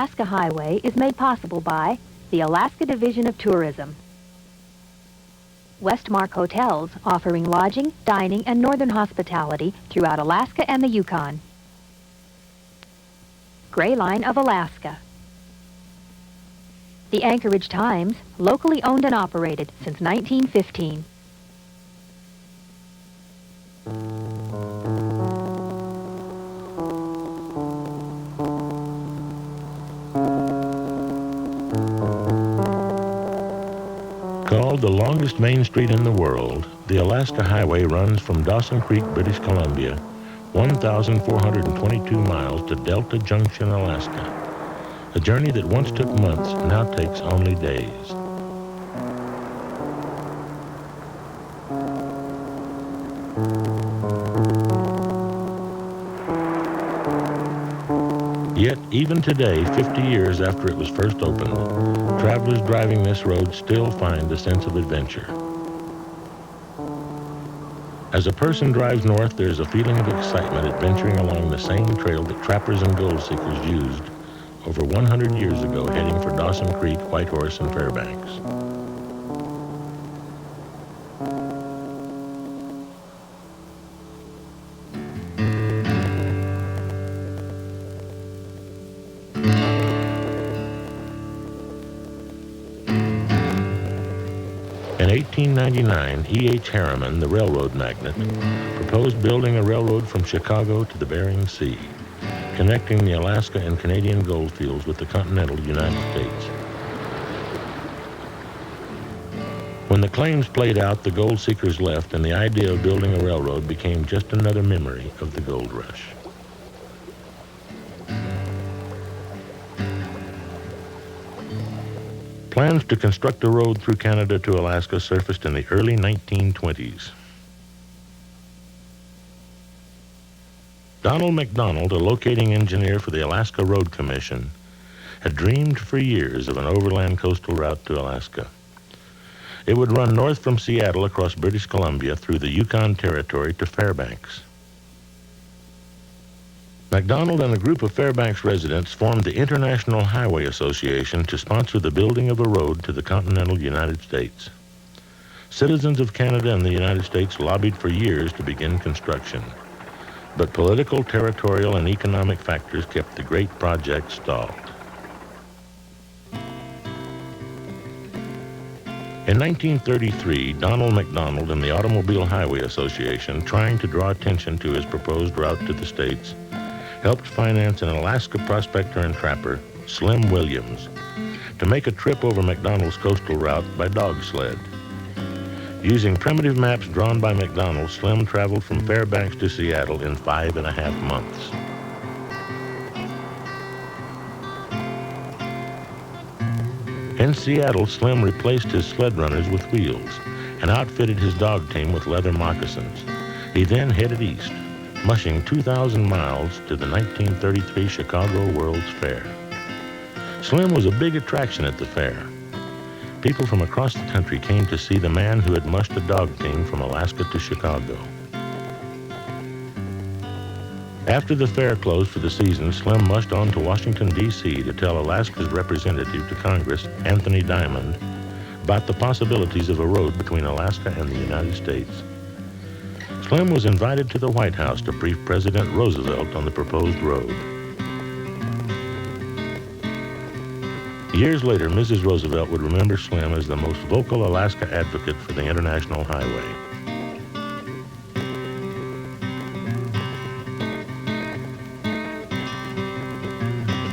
Alaska Highway is made possible by the Alaska Division of Tourism, Westmark Hotels offering lodging, dining, and northern hospitality throughout Alaska and the Yukon, Gray Line of Alaska, the Anchorage Times, locally owned and operated since 1915. Called the longest main street in the world, the Alaska Highway runs from Dawson Creek, British Columbia, 1,422 miles to Delta Junction, Alaska. A journey that once took months now takes only days. Yet, even today, 50 years after it was first opened, travelers driving this road still find a sense of adventure. As a person drives north, there's a feeling of excitement at venturing along the same trail that trappers and gold seekers used over 100 years ago, heading for Dawson Creek, Whitehorse, and Fairbanks. In 1899, E.H. Harriman, the railroad magnate, proposed building a railroad from Chicago to the Bering Sea, connecting the Alaska and Canadian gold fields with the continental United States. When the claims played out, the gold seekers left, and the idea of building a railroad became just another memory of the gold rush. Plans to construct a road through Canada to Alaska surfaced in the early 1920s. Donald MacDonald, a locating engineer for the Alaska Road Commission, had dreamed for years of an overland coastal route to Alaska. It would run north from Seattle across British Columbia through the Yukon Territory to Fairbanks. MacDonald and a group of Fairbanks residents formed the International Highway Association to sponsor the building of a road to the continental United States. Citizens of Canada and the United States lobbied for years to begin construction, but political, territorial, and economic factors kept the great project stalled. In 1933, Donald MacDonald and the Automobile Highway Association, trying to draw attention to his proposed route to the States, helped finance an Alaska prospector and trapper, Slim Williams, to make a trip over MacDonald's coastal route by dog sled. Using primitive maps drawn by MacDonald, Slim traveled from Fairbanks to Seattle in 5.5 months. In Seattle, Slim replaced his sled runners with wheels and outfitted his dog team with leather moccasins. He then headed east, mushing 2,000 miles to the 1933 Chicago World's Fair. Slim was a big attraction at the fair. People from across the country came to see the man who had mushed a dog team from Alaska to Chicago. After the fair closed for the season, Slim mushed on to Washington, D.C. to tell Alaska's representative to Congress, Anthony Diamond, about the possibilities of a road between Alaska and the United States. Slim was invited to the White House to brief President Roosevelt on the proposed road. Years later, Mrs. Roosevelt would remember Slim as the most vocal Alaska advocate for the International Highway.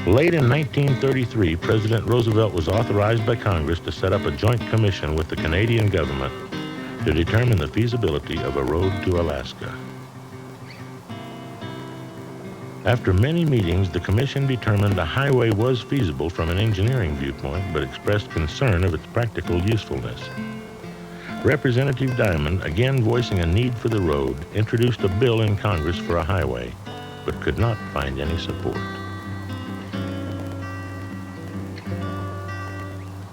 Late in 1933, President Roosevelt was authorized by Congress to set up a joint commission with the Canadian government to determine the feasibility of a road to Alaska. After many meetings, the commission determined a highway was feasible from an engineering viewpoint, but expressed concern of its practical usefulness. Representative Diamond, again voicing a need for the road, introduced a bill in Congress for a highway, but could not find any support.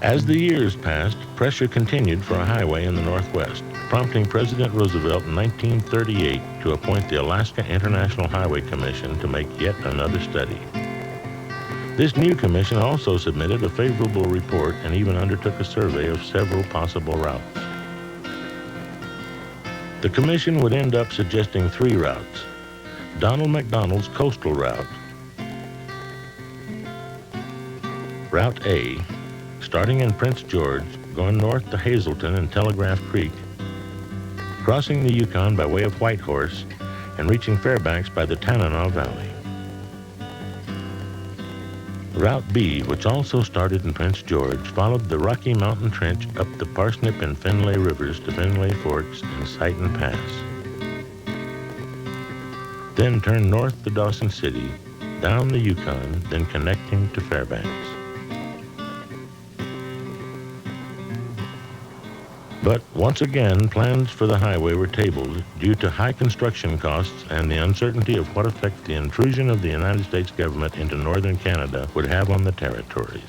As the years passed, pressure continued for a highway in the Northwest, prompting President Roosevelt in 1938 to appoint the Alaska International Highway Commission to make yet another study. This new commission also submitted a favorable report and even undertook a survey of several possible routes. The commission would end up suggesting 3 routes. Donald McDonald's coastal route, Route A, starting in Prince George, going north to Hazleton and Telegraph Creek, crossing the Yukon by way of Whitehorse, and reaching Fairbanks by the Tanana Valley. Route B, which also started in Prince George, followed the Rocky Mountain Trench up the Parsnip and Finlay Rivers to Finlay Forks and Sighton Pass. Then turned north to Dawson City, down the Yukon, then connecting to Fairbanks. But once again, plans for the highway were tabled due to high construction costs and the uncertainty of what effect the intrusion of the United States government into northern Canada would have on the territories.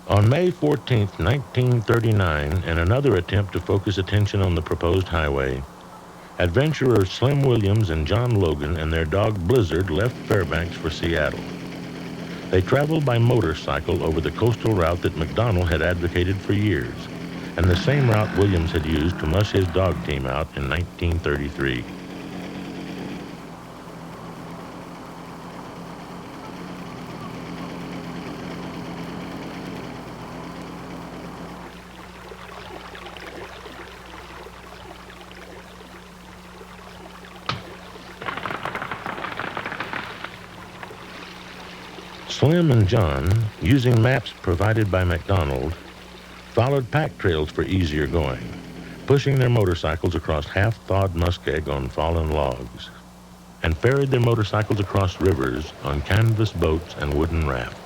On May 14, 1939, in another attempt to focus attention on the proposed highway, adventurers Slim Williams and John Logan and their dog Blizzard left Fairbanks for Seattle. They traveled by motorcycle over the coastal route that McDonald had advocated for years, and the same route Williams had used to mush his dog team out in 1933. Slim and John, using maps provided by McDonald, followed pack trails for easier going, pushing their motorcycles across half-thawed muskeg on fallen logs, and ferried their motorcycles across rivers on canvas boats and wooden rafts.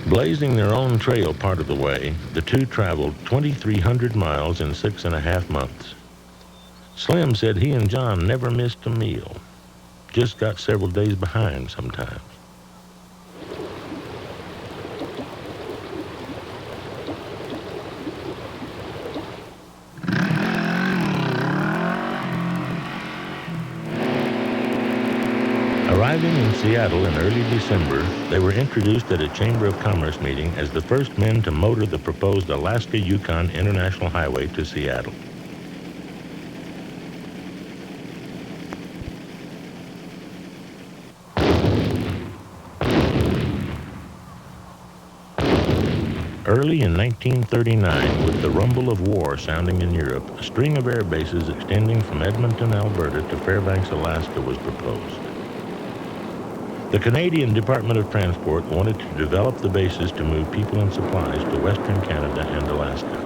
Blazing their own trail part of the way, the two traveled 2,300 miles in 6.5 months. Slim said he and John never missed a meal, just got several days behind sometimes. Arriving in Seattle in early December, they were introduced at a Chamber of Commerce meeting as the first men to motor the proposed Alaska-Yukon International Highway to Seattle. Early in 1939, with the rumble of war sounding in Europe, a string of air bases extending from Edmonton, Alberta to Fairbanks, Alaska was proposed. The Canadian Department of Transport wanted to develop the bases to move people and supplies to Western Canada and Alaska.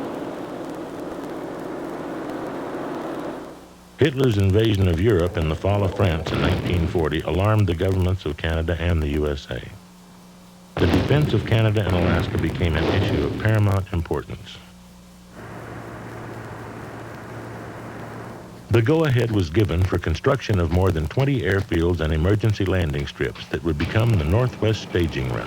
Hitler's invasion of Europe and the fall of France in 1940 alarmed the governments of Canada and the USA. The defense of Canada and Alaska became an issue of paramount importance. The go-ahead was given for construction of more than 20 airfields and emergency landing strips that would become the Northwest staging route.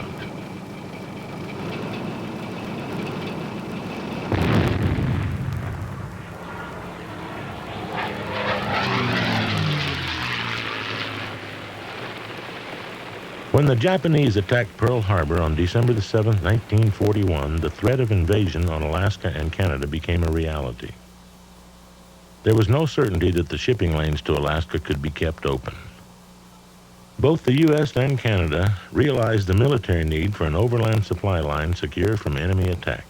When the Japanese attacked Pearl Harbor on December 7, 1941, the threat of invasion on Alaska and Canada became a reality. There was no certainty that the shipping lanes to Alaska could be kept open. Both the U.S. and Canada realized the military need for an overland supply line secure from enemy attack.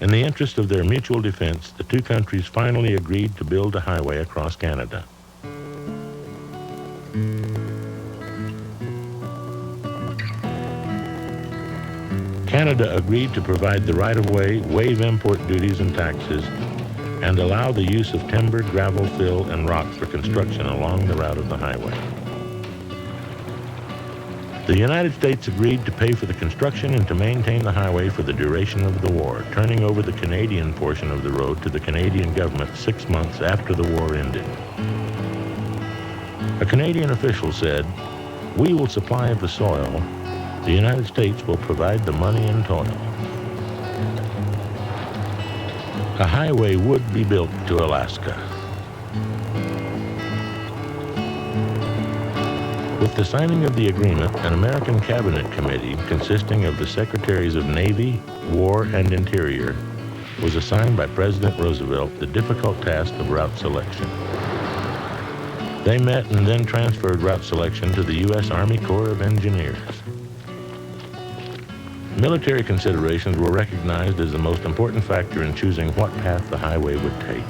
In the interest of their mutual defense, the two countries finally agreed to build a highway across Canada. Canada agreed to provide the right-of-way, waive import duties and taxes, and allow the use of timber, gravel, fill, and rock for construction along the route of the highway. The United States agreed to pay for the construction and to maintain the highway for the duration of the war, turning over the Canadian portion of the road to the Canadian government 6 months after the war ended. A Canadian official said, "We will supply the soil. The United States will provide the money and toil." A highway would be built to Alaska. With the signing of the agreement, an American cabinet committee consisting of the Secretaries of Navy, War, and Interior was assigned by President Roosevelt the difficult task of route selection. They met and then transferred route selection to the U.S. Army Corps of Engineers. Military considerations were recognized as the most important factor in choosing what path the highway would take.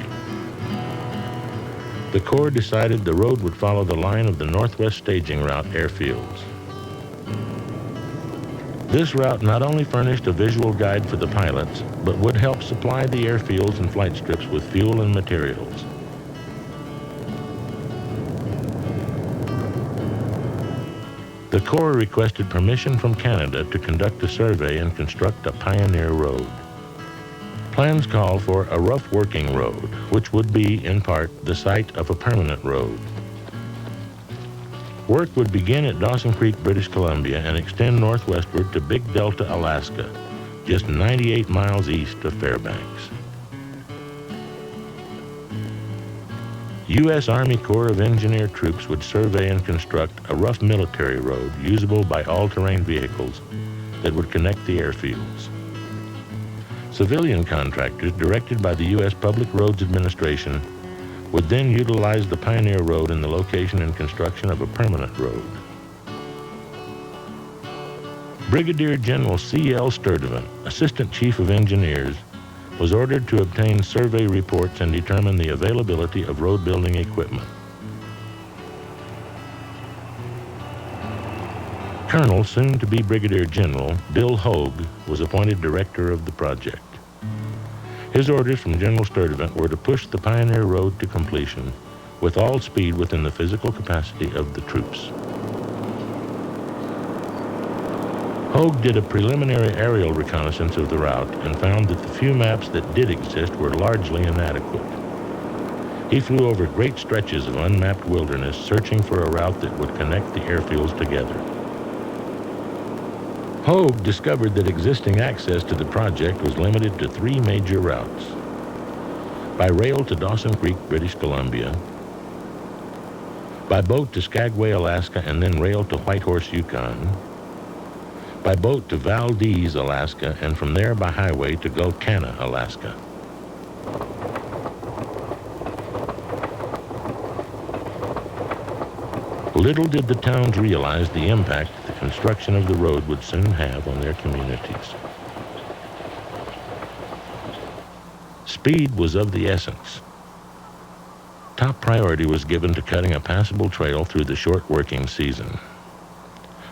The Corps decided the road would follow the line of the Northwest Staging Route airfields. This route not only furnished a visual guide for the pilots, but would help supply the airfields and flight strips with fuel and materials. The Corps requested permission from Canada to conduct a survey and construct a pioneer road. Plans called for a rough working road, which would be, in part, the site of a permanent road. Work would begin at Dawson Creek, British Columbia, and extend northwestward to Big Delta, Alaska, just 98 miles east of Fairbanks. U.S. Army Corps of Engineer troops would survey and construct a rough military road usable by all-terrain vehicles that would connect the airfields. Civilian contractors, directed by the U.S. Public Roads Administration, would then utilize the pioneer road in the location and construction of a permanent road. Brigadier General C.L. Sturdivant, Assistant Chief of Engineers, was ordered to obtain survey reports and determine the availability of road-building equipment. Colonel, soon to be Brigadier General, Bill Hogue, was appointed director of the project. His orders from General Sturdivant were to push the pioneer road to completion with all speed within the physical capacity of the troops. Hogue did a preliminary aerial reconnaissance of the route and found that the few maps that did exist were largely inadequate. He flew over great stretches of unmapped wilderness, searching for a route that would connect the airfields together. Hogue discovered that existing access to the project was limited to 3 major routes: by rail to Dawson Creek, British Columbia, by boat to Skagway, Alaska, and then rail to Whitehorse, Yukon, by boat to Valdez, Alaska, and from there by highway to Gulkana, Alaska. Little did the towns realize the impact the construction of the road would soon have on their communities. Speed was of the essence. Top priority was given to cutting a passable trail through the short working season.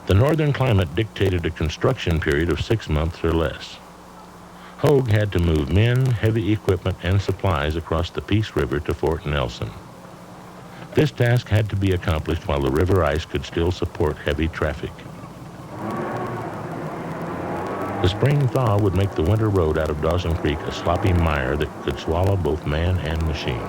The northern climate dictated a construction period of 6 months or less. Hogue had to move men, heavy equipment, and supplies across the Peace River to Fort Nelson. This task had to be accomplished while the river ice could still support heavy traffic. The spring thaw would make the winter road out of Dawson Creek a sloppy mire that could swallow both man and machine.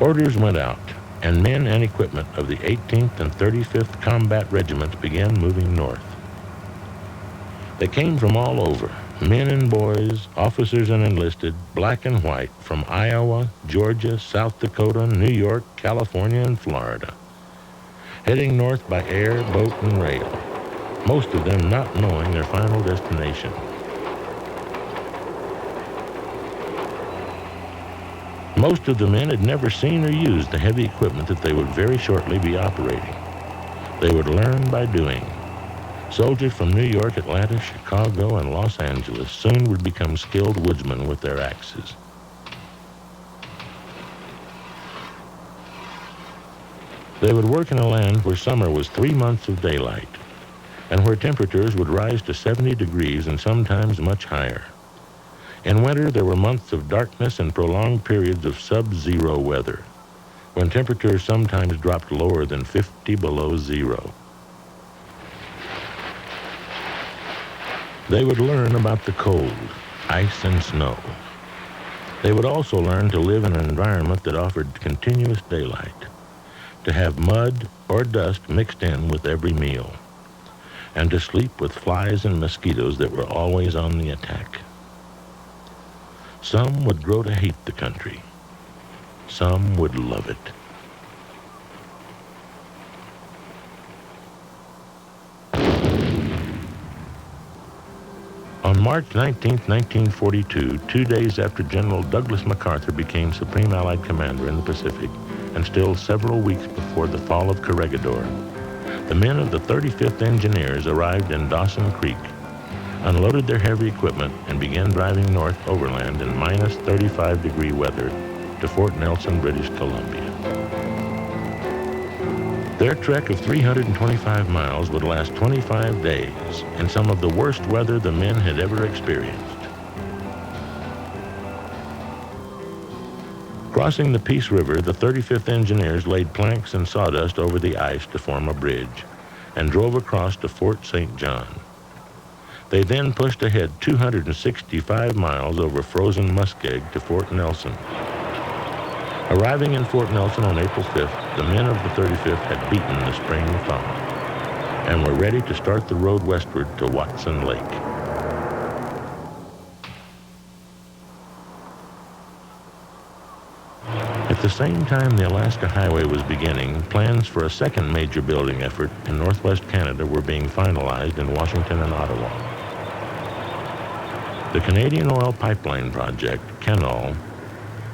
Orders went out, and men and equipment of the 18th and 35th Combat Regiments began moving north. They came from all over, men and boys, officers and enlisted, black and white, from Iowa, Georgia, South Dakota, New York, California, and Florida, heading north by air, boat, and rail, most of them not knowing their final destination. Most of the men had never seen or used the heavy equipment that they would very shortly be operating. They would learn by doing. Soldiers from New York, Atlanta, Chicago, and Los Angeles soon would become skilled woodsmen with their axes. They would work in a land where summer was 3 months of daylight, and where temperatures would rise to 70 degrees and sometimes much higher. In winter, there were months of darkness and prolonged periods of sub-zero weather. when temperatures sometimes dropped lower than 50 below zero. They would learn about the cold, ice and snow. They would also learn to live in an environment that offered continuous daylight, to have mud or dust mixed in with every meal, and to sleep with flies and mosquitoes that were always on the attack. Some would grow to hate the country. Some would love it. On March 19, 1942, 2 days after General Douglas MacArthur became Supreme Allied Commander in the Pacific, and still several weeks before the fall of Corregidor, the men of the 35th Engineers arrived in Dawson Creek, unloaded their heavy equipment, and began driving north overland in minus 35-degree weather to Fort Nelson, British Columbia. Their trek of 325 miles would last 25 days in some of the worst weather the men had ever experienced. Crossing the Peace River, the 35th Engineers laid planks and sawdust over the ice to form a bridge and drove across to Fort St. John. They then pushed ahead 265 miles over frozen muskeg to Fort Nelson. Arriving in Fort Nelson on April 5th, the men of the 35th had beaten the spring thaw and were ready to start the road westward to Watson Lake. At the same time the Alaska Highway was beginning, plans for a second major building effort in northwest Canada were being finalized in Washington and Ottawa. The Canadian Oil Pipeline Project, CANOL,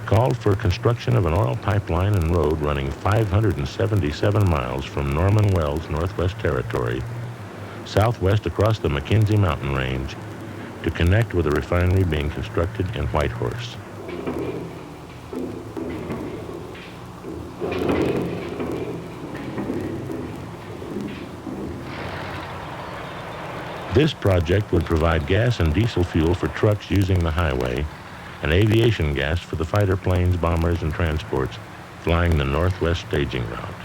called for construction of an oil pipeline and road running 577 miles from Norman Wells, Northwest Territory, southwest across the McKenzie Mountain Range, to connect with a refinery being constructed in Whitehorse. This project would provide gas and diesel fuel for trucks using the highway and aviation gas for the fighter planes, bombers, and transports flying the Northwest staging route.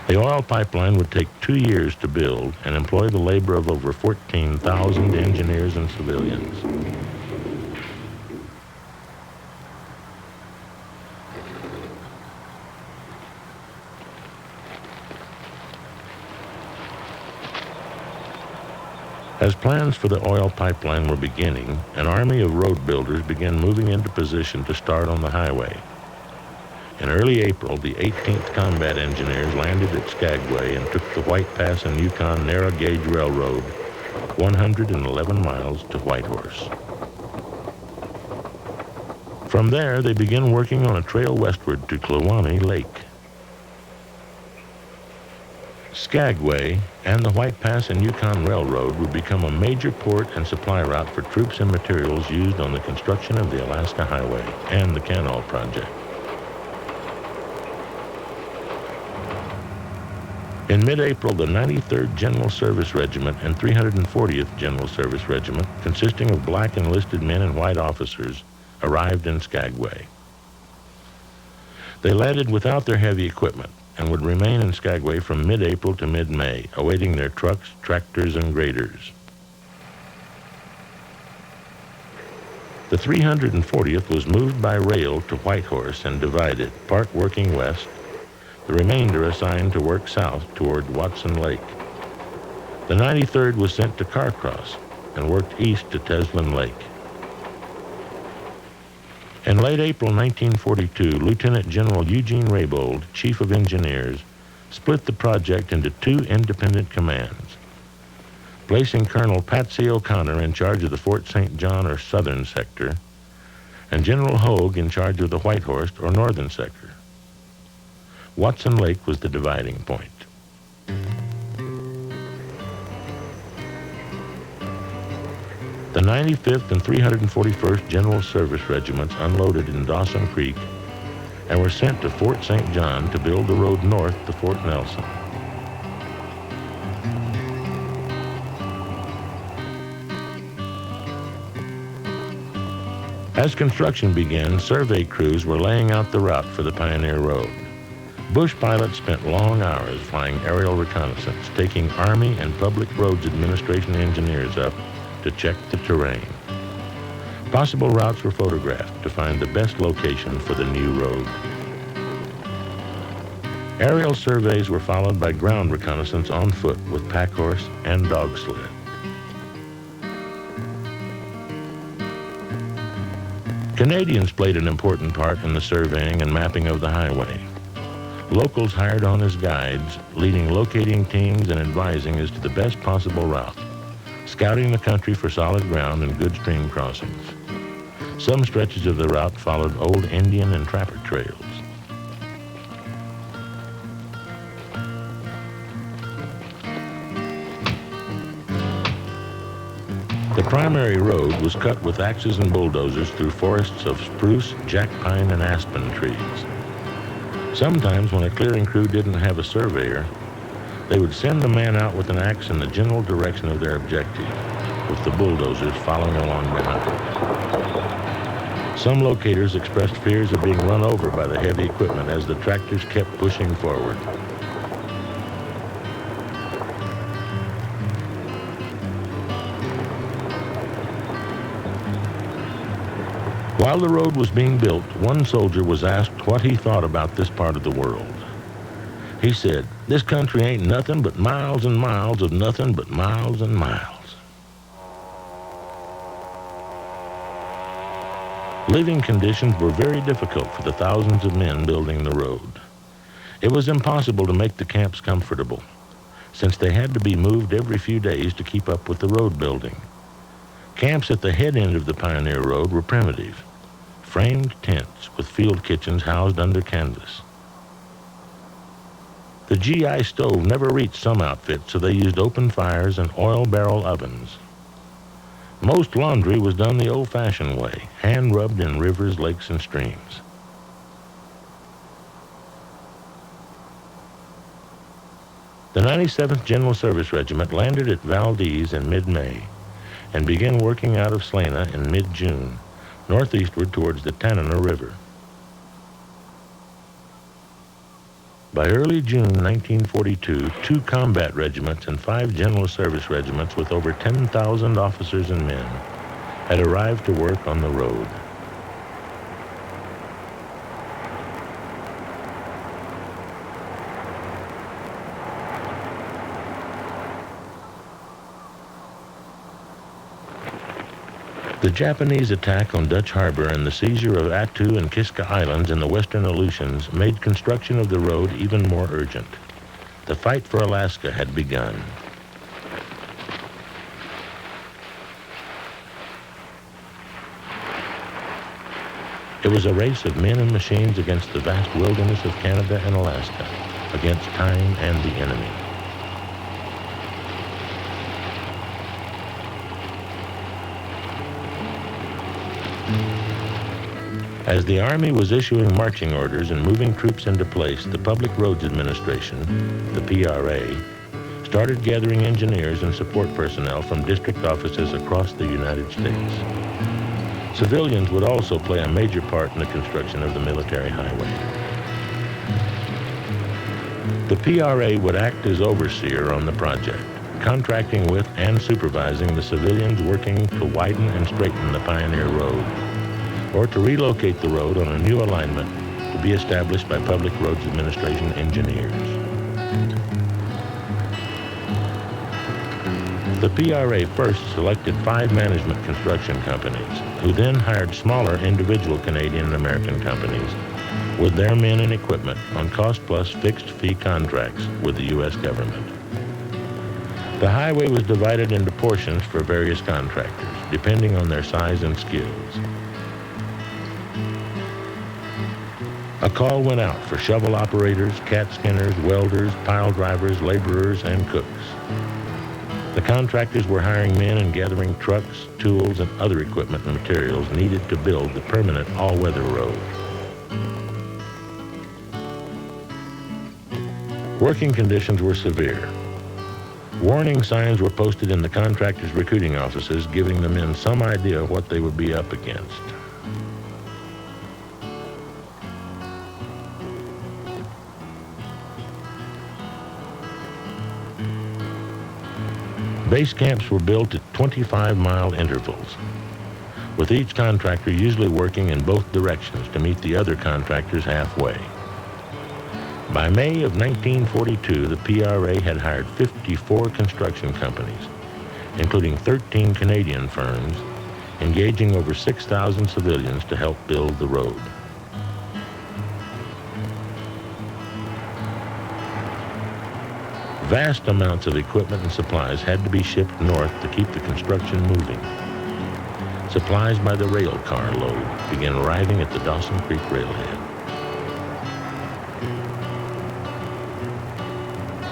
The oil pipeline would take 2 years to build and employ the labor of over 14,000 engineers and civilians. As plans for the oil pipeline were beginning, an army of road builders began moving into position to start on the highway. In early April, the 18th Combat Engineers landed at Skagway and took the White Pass and Yukon Narrow Gauge Railroad 111 miles to Whitehorse. From there, they began working on a trail westward to Kluane Lake. Skagway and the White Pass and Yukon Railroad would become a major port and supply route for troops and materials used on the construction of the Alaska Highway and the CANOL project. In mid-April, the 93rd General Service Regiment and 340th General Service Regiment, consisting of black enlisted men and white officers, arrived in Skagway. They landed without their heavy equipment and would remain in Skagway from mid-April to mid-May, awaiting their trucks, tractors, and graders. The 340th was moved by rail to Whitehorse and divided, part working west, the remainder assigned to work south toward Watson Lake. The 93rd was sent to Carcross and worked east to Teslin Lake. In late April 1942, Lieutenant General Eugene Raybould, Chief of Engineers, split the project into two independent commands, placing Colonel Patsy O'Connor in charge of the Fort St. John or Southern Sector, and General Hogue in charge of the Whitehorse or Northern Sector. Watson Lake was the dividing point. The 95th and 341st General Service Regiments unloaded in Dawson Creek and were sent to Fort St. John to build the road north to Fort Nelson. As construction began, survey crews were laying out the route for the Pioneer Road. Bush pilots spent long hours flying aerial reconnaissance, taking Army and Public Roads Administration engineers up to check the terrain. Possible routes were photographed to find the best location for the new road. Aerial surveys were followed by ground reconnaissance on foot with pack horse and dog sled. Canadians played an important part in the surveying and mapping of the highway. Locals hired on as guides, leading locating teams and advising as to the best possible route, scouting the country for solid ground and good stream crossings. Some stretches of the route followed old Indian and trapper trails. The primary road was cut with axes and bulldozers through forests of spruce, jack pine, and aspen trees. Sometimes, when a clearing crew didn't have a surveyor, they would send a man out with an axe in the general direction of their objective, with the bulldozers following along behind. Some locators expressed fears of being run over by the heavy equipment as the tractors kept pushing forward. While the road was being built, one soldier was asked what he thought about this part of the world. He said, "This country ain't nothing but miles and miles of nothing but miles and miles." Living conditions were very difficult for the thousands of men building the road. It was impossible to make the camps comfortable, since they had to be moved every few days to keep up with the road building. Camps at the head end of the Pioneer Road were primitive, framed tents with field kitchens housed under canvas. The GI stove never reached some outfits, so they used open fires and oil barrel ovens. Most laundry was done the old-fashioned way, hand-rubbed in rivers, lakes, and streams. The 97th General Service Regiment landed at Valdez in mid-May and began working out of Salina in mid-June, northeastward towards the Tanana River. By early June 1942, 2 combat regiments and 5 general service regiments with over 10,000 officers and men had arrived to work on the road. The Japanese attack on Dutch Harbor and the seizure of Attu and Kiska Islands in the western Aleutians made construction of the road even more urgent. The fight for Alaska had begun. It was a race of men and machines against the vast wilderness of Canada and Alaska, against time and the enemy. As the Army was issuing marching orders and moving troops into place, the Public Roads Administration, the PRA, started gathering engineers and support personnel from district offices across the United States. Civilians would also play a major part in the construction of the military highway. The PRA would act as overseer on the project, contracting with and supervising the civilians working to widen and straighten the Pioneer Road, or to relocate the road on a new alignment to be established by Public Roads Administration engineers. The PRA first selected 5 management construction companies, who then hired smaller individual Canadian and American companies with their men and equipment on cost-plus fixed-fee contracts with the U.S. government. The highway was divided into portions for various contractors, depending on their size and skills. A call went out for shovel operators, cat skinners, welders, pile drivers, laborers, and cooks. The contractors were hiring men and gathering trucks, tools, and other equipment and materials needed to build the permanent all-weather road. Working conditions were severe. Warning signs were posted in the contractors' recruiting offices, giving the men some idea of what they would be up against. base camps were built at 25-mile intervals, with each contractor usually working in both directions to meet the other contractors halfway. By May of 1942, the PRA had hired 54 construction companies, including 13 Canadian firms, engaging over 6,000 civilians to help build the road. Vast amounts of equipment and supplies had to be shipped north to keep the construction moving. Supplies by the rail car load began arriving at the Dawson Creek railhead.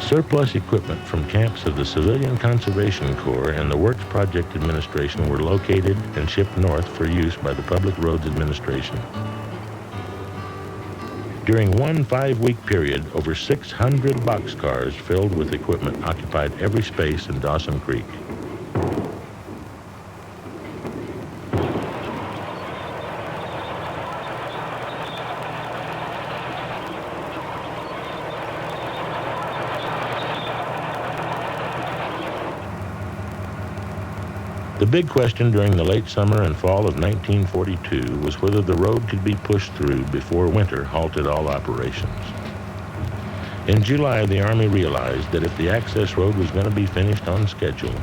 Surplus equipment from camps of the Civilian Conservation Corps and the Works Project Administration were located and shipped north for use by the Public Roads Administration. During one 5-week period, over 600 boxcars filled with equipment occupied every space in Dawson Creek. The big question during the late summer and fall of 1942 was whether the road could be pushed through before winter halted all operations. In July, the Army realized that if the access road was going to be finished on schedule,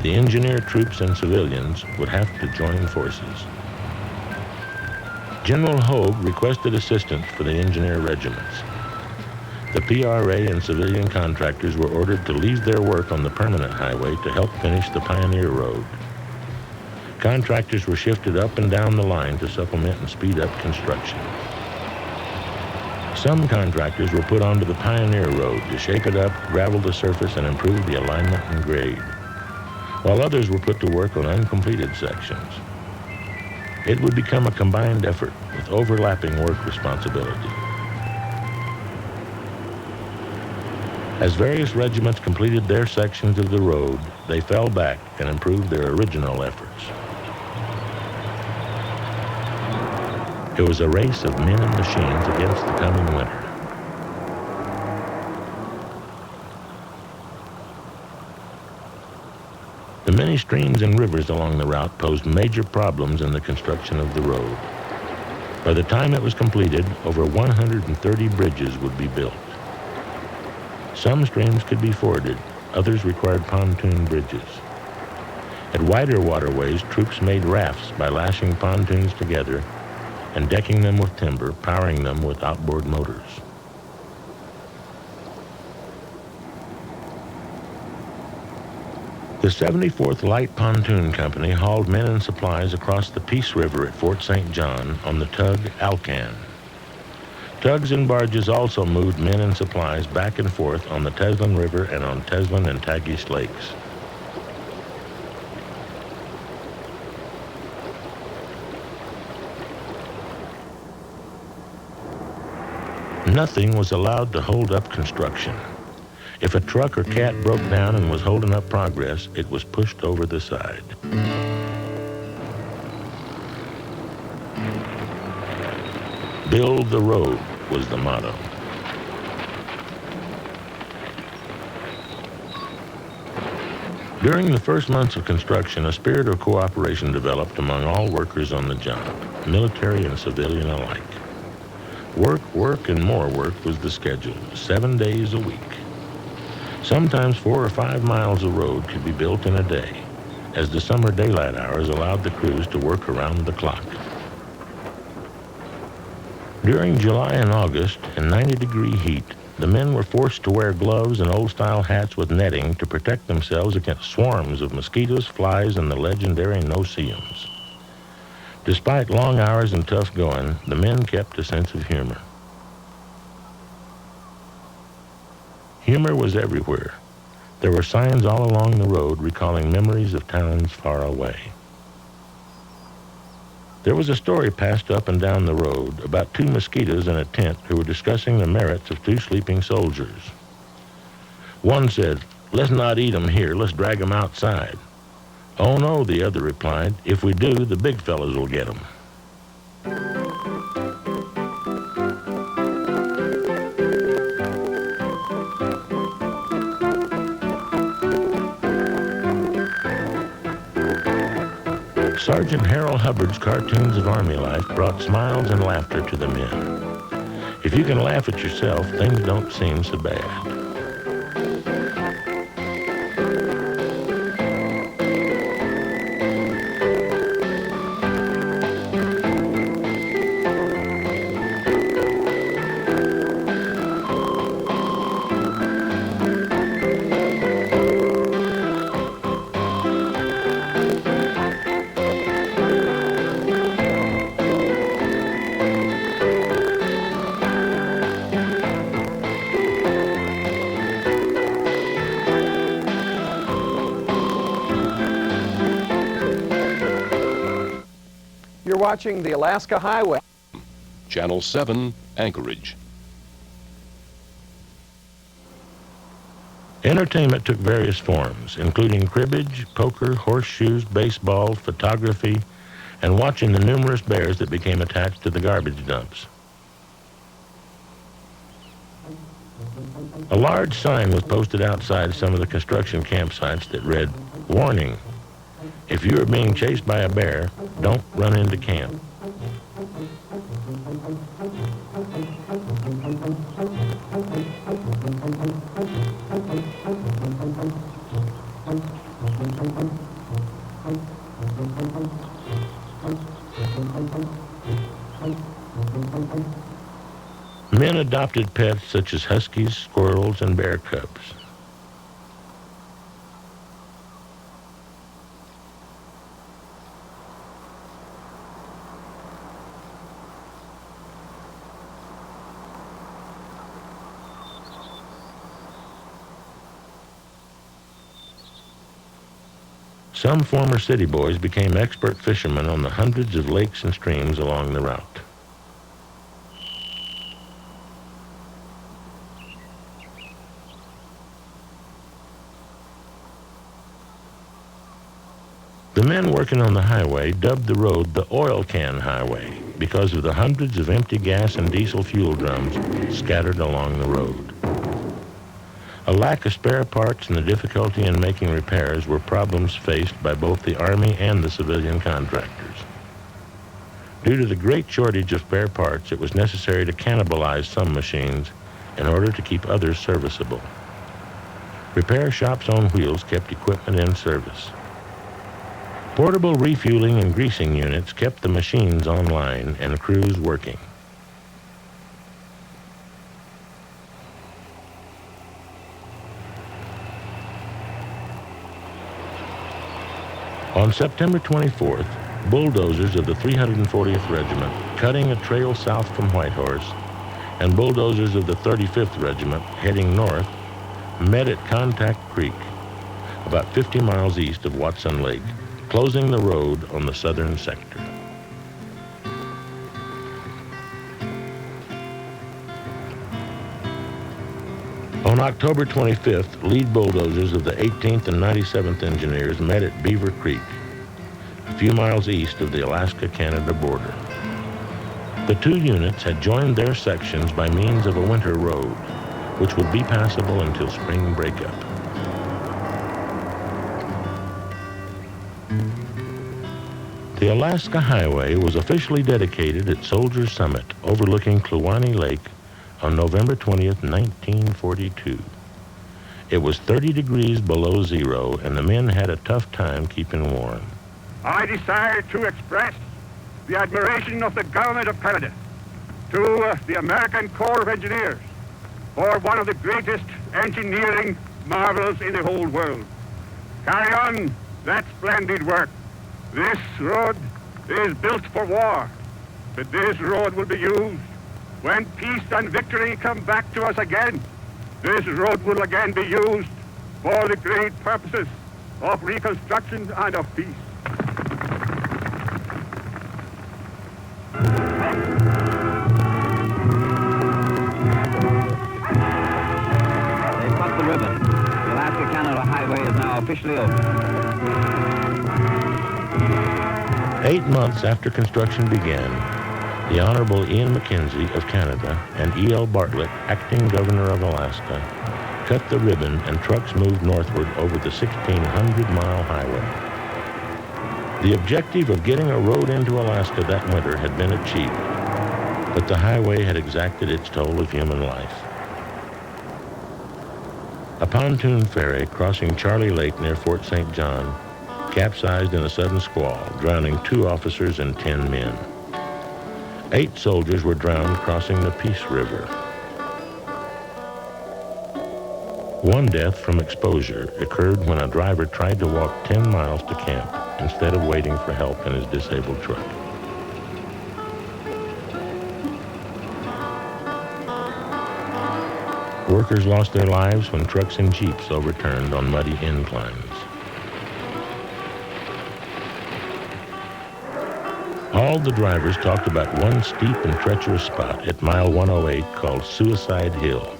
the engineer troops and civilians would have to join forces. General Hogue requested assistance for the engineer regiments. The PRA and civilian contractors were ordered to leave their work on the permanent highway to help finish the Pioneer Road. Contractors were shifted up and down the line to supplement and speed up construction. Some contractors were put onto the Pioneer Road to shape it up, gravel the surface, and improve the alignment and grade, while others were put to work on uncompleted sections. It would become a combined effort with overlapping work responsibility. As various regiments completed their sections of the road, they fell back and improved their original efforts. It was a race of men and machines against the coming winter. The many streams and rivers along the route posed major problems in the construction of the road. By the time it was completed, over 130 bridges would be built. Some streams could be forded, others required pontoon bridges. At wider waterways, troops made rafts by lashing pontoons together and decking them with timber, powering them with outboard motors. The 74th Light Pontoon Company hauled men and supplies across the Peace River at Fort St. John on the tug Alcan. Tugs and barges also moved men and supplies back and forth on the Teslin River and on Teslin and Tagish Lakes. Nothing was allowed to hold up construction. If a truck or cat broke down and was holding up progress, it was pushed over the side. Build the road was the motto. During the first months of construction, a spirit of cooperation developed among all workers on the job, military and civilian alike. Work, and more work was the schedule, 7 days a week. Sometimes 4 or 5 miles of road could be built in a day, as the summer daylight hours allowed the crews to work around the clock. During July and August, in 90-degree heat, the men were forced to wear gloves and old-style hats with netting to protect themselves against swarms of mosquitoes, flies, and the legendary no-see-ums. Despite long hours and tough going, the men kept a sense of humor. Humor was everywhere. There were signs all along the road recalling memories of towns far away. There was a story passed up and down the road about 2 mosquitoes in a tent who were discussing the merits of 2 sleeping soldiers. One said, "Let's not eat 'em here, let's drag 'em outside." "Oh no," the other replied, "if we do, the big fellas will get 'em." Sergeant Harold Hubbard's cartoons of Army life brought smiles and laughter to the men. If you can laugh at yourself, things don't seem so bad. You're watching the Alaska Highway. Channel 7, Anchorage. Entertainment took various forms, including cribbage, poker, horseshoes, baseball, photography, and watching the numerous bears that became attached to the garbage dumps. A large sign was posted outside some of the construction campsites that read, "Warning, if you are being chased by a bear, don't run into camp." Men adopted pets such as huskies, squirrels, and bear cubs. Some former city boys became expert fishermen on the hundreds of lakes and streams along the route. The men working on the highway dubbed the road the Oil Can Highway because of the hundreds of empty gas and diesel fuel drums scattered along the road. A lack of spare parts and the difficulty in making repairs were problems faced by both the Army and the civilian contractors. Due to the great shortage of spare parts, it was necessary to cannibalize some machines in order to keep others serviceable. Repair shops on wheels kept equipment in service. Portable refueling and greasing units kept the machines online and crews working. On September 24th, bulldozers of the 340th Regiment, cutting a trail south from Whitehorse, and bulldozers of the 35th Regiment, heading north, met at Contact Creek, about 50 miles east of Watson Lake, closing the road on the southern sector. On October 25th, lead bulldozers of the 18th and 97th Engineers met at Beaver Creek, a few miles east of the Alaska-Canada border. The two units had joined their sections by means of a winter road, which would be passable until spring breakup. The Alaska Highway was officially dedicated at Soldier Summit, overlooking Kluane Lake, on November 20th, 1942. It was 30 degrees below zero, and the men had a tough time keeping warm. I desire to express the admiration of the Government of Canada to the American Corps of Engineers for one of the greatest engineering marvels in the whole world. Carry on that splendid work. This road is built for war, but this road will be used when peace and victory come back to us again. This road will again be used for the great purposes of reconstruction and of peace. They've cut the ribbon. The Alaska-Canada Highway is now officially open. 8 months after construction began, the Honorable Ian McKenzie of Canada and E.L. Bartlett, acting governor of Alaska, cut the ribbon and trucks moved northward over the 1,600-mile highway. The objective of getting a road into Alaska that winter had been achieved, but the highway had exacted its toll of human life. A pontoon ferry crossing Charlie Lake near Fort St. John capsized in a sudden squall, drowning 2 officers and 10 men. 8 soldiers were drowned crossing the Peace River. One death from exposure occurred when a driver tried to walk 10 miles to camp instead of waiting for help in his disabled truck. Workers lost their lives when trucks and jeeps overturned on muddy inclines. All the drivers talked about one steep and treacherous spot at mile 108 called Suicide Hill.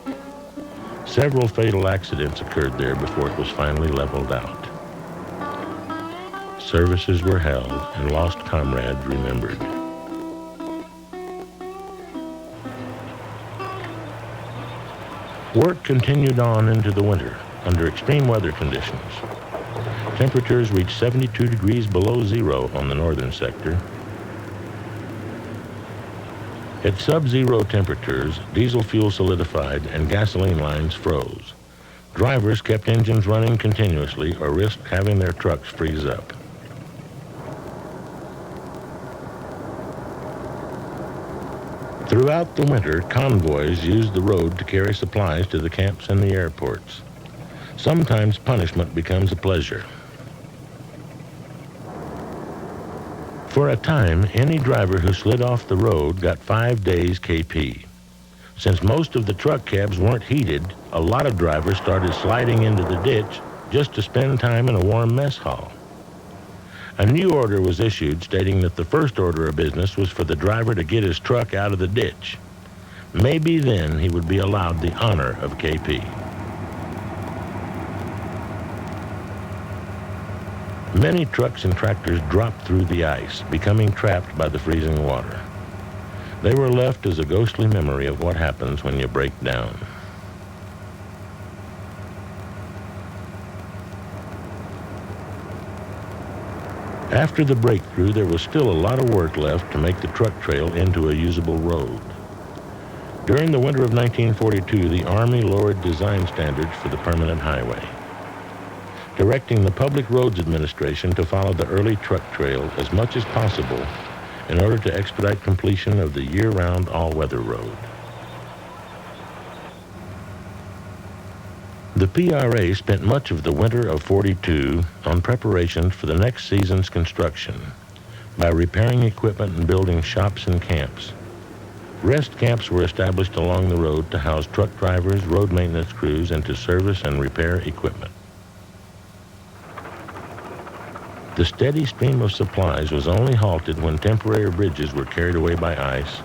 Several fatal accidents occurred there before it was finally leveled out. Services were held and lost comrades remembered. Work continued on into the winter under extreme weather conditions. Temperatures reached 72 degrees below zero on the northern sector. At sub-zero temperatures, diesel fuel solidified and gasoline lines froze. Drivers kept engines running continuously or risked having their trucks freeze up. Throughout the winter, convoys used the road to carry supplies to the camps and the airports. Sometimes punishment becomes a pleasure. For a time, any driver who slid off the road got 5 days KP. Since most of the truck cabs weren't heated, a lot of drivers started sliding into the ditch just to spend time in a warm mess hall. A new order was issued stating that the first order of business was for the driver to get his truck out of the ditch. Maybe then he would be allowed the honor of KP. Many trucks and tractors dropped through the ice, becoming trapped by the freezing water. They were left as a ghostly memory of what happens when you break down. After the breakthrough, there was still a lot of work left to make the truck trail into a usable road. During the winter of 1942, the Army lowered design standards for the permanent highway, directing the Public Roads Administration to follow the early truck trail as much as possible in order to expedite completion of the year-round all-weather road. The PRA spent much of the winter of '42 on preparations for the next season's construction by repairing equipment and building shops and camps. Rest camps were established along the road to house truck drivers, road maintenance crews, and to service and repair equipment. The steady stream of supplies was only halted when temporary bridges were carried away by ice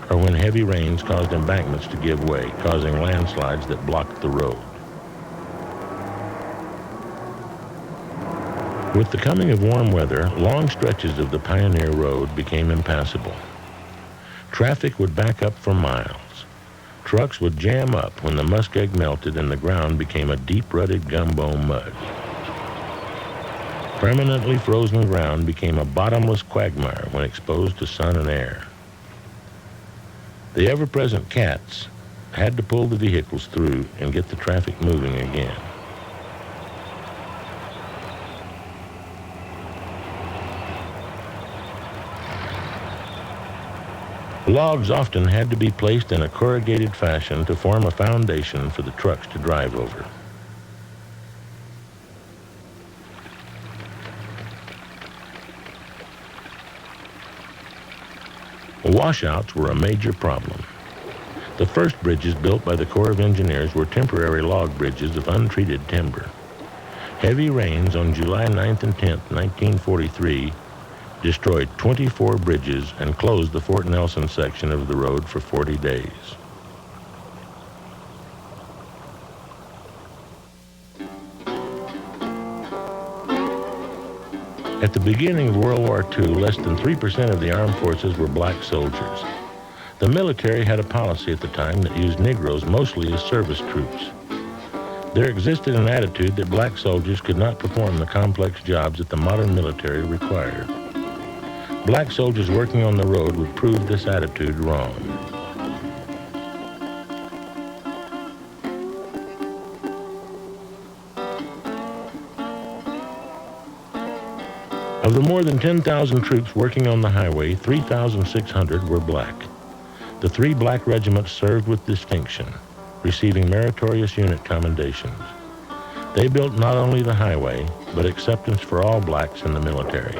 or when heavy rains caused embankments to give way, causing landslides that blocked the road. With the coming of warm weather, long stretches of the Pioneer Road became impassable. Traffic would back up for miles. Trucks would jam up when the muskeg melted and the ground became a deep-rutted gumbo mud. Permanently frozen ground became a bottomless quagmire when exposed to sun and air. The ever-present cats had to pull the vehicles through and get the traffic moving again. Logs often had to be placed in a corrugated fashion to form a foundation for the trucks to drive over. Washouts were a major problem. The first bridges built by the Corps of Engineers were temporary log bridges of untreated timber. Heavy rains on July 9th and 10th, 1943, destroyed 24 bridges and closed the Fort Nelson section of the road for 40 days. At the beginning of World War II, less than 3% of the armed forces were black soldiers. The military had a policy at the time that used Negroes mostly as service troops. There existed an attitude that black soldiers could not perform the complex jobs that the modern military required. Black soldiers working on the road would prove this attitude wrong. Of the more than 10,000 troops working on the highway, 3,600 were black. The 3 black regiments served with distinction, receiving meritorious unit commendations. They built not only the highway, but acceptance for all blacks in the military.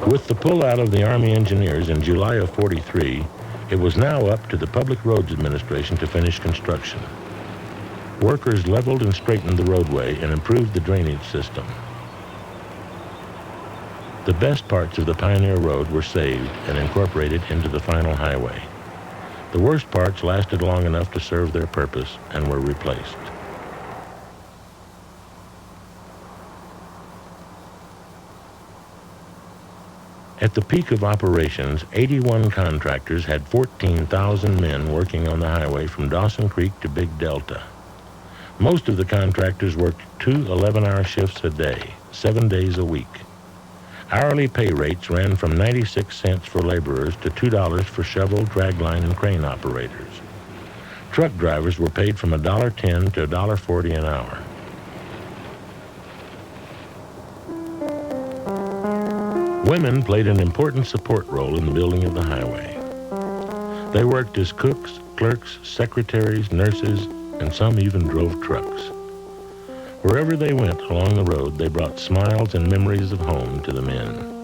With the pullout of the Army engineers in July of '43, it was now up to the Public Roads Administration to finish construction. Workers leveled and straightened the roadway and improved the drainage system. The best parts of the Pioneer Road were saved and incorporated into the final highway. The worst parts lasted long enough to serve their purpose and were replaced. At the peak of operations, 81 contractors had 14,000 men working on the highway from Dawson Creek to Big Delta. Most of the contractors worked 2 11-hour shifts a day, 7 days a week. Hourly pay rates ran from 96 cents for laborers to $2 for shovel, dragline, and crane operators. Truck drivers were paid from $1.10 to $1.40 an hour. Women played an important support role in the building of the highway. They worked as cooks, clerks, secretaries, nurses, and some even drove trucks. Wherever they went along the road, they brought smiles and memories of home to the men.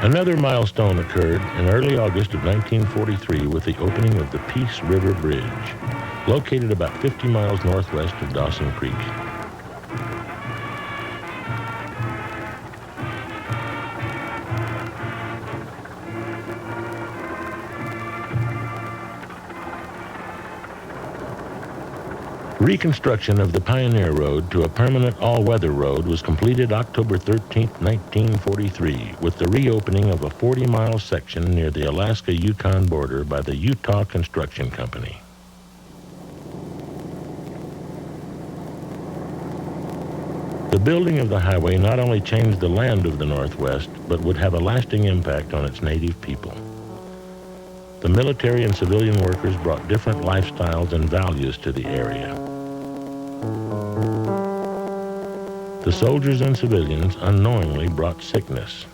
Another milestone occurred in early August of 1943 with the opening of the Peace River Bridge, located about 50 miles northwest of Dawson Creek. Reconstruction of the Pioneer Road to a permanent all-weather road was completed October 13, 1943, with the reopening of a 40-mile section near the Alaska-Yukon border by the Utah Construction Company. The building of the highway not only changed the land of the Northwest, but would have a lasting impact on its native people. The military and civilian workers brought different lifestyles and values to the area. The soldiers and civilians unknowingly brought sickness.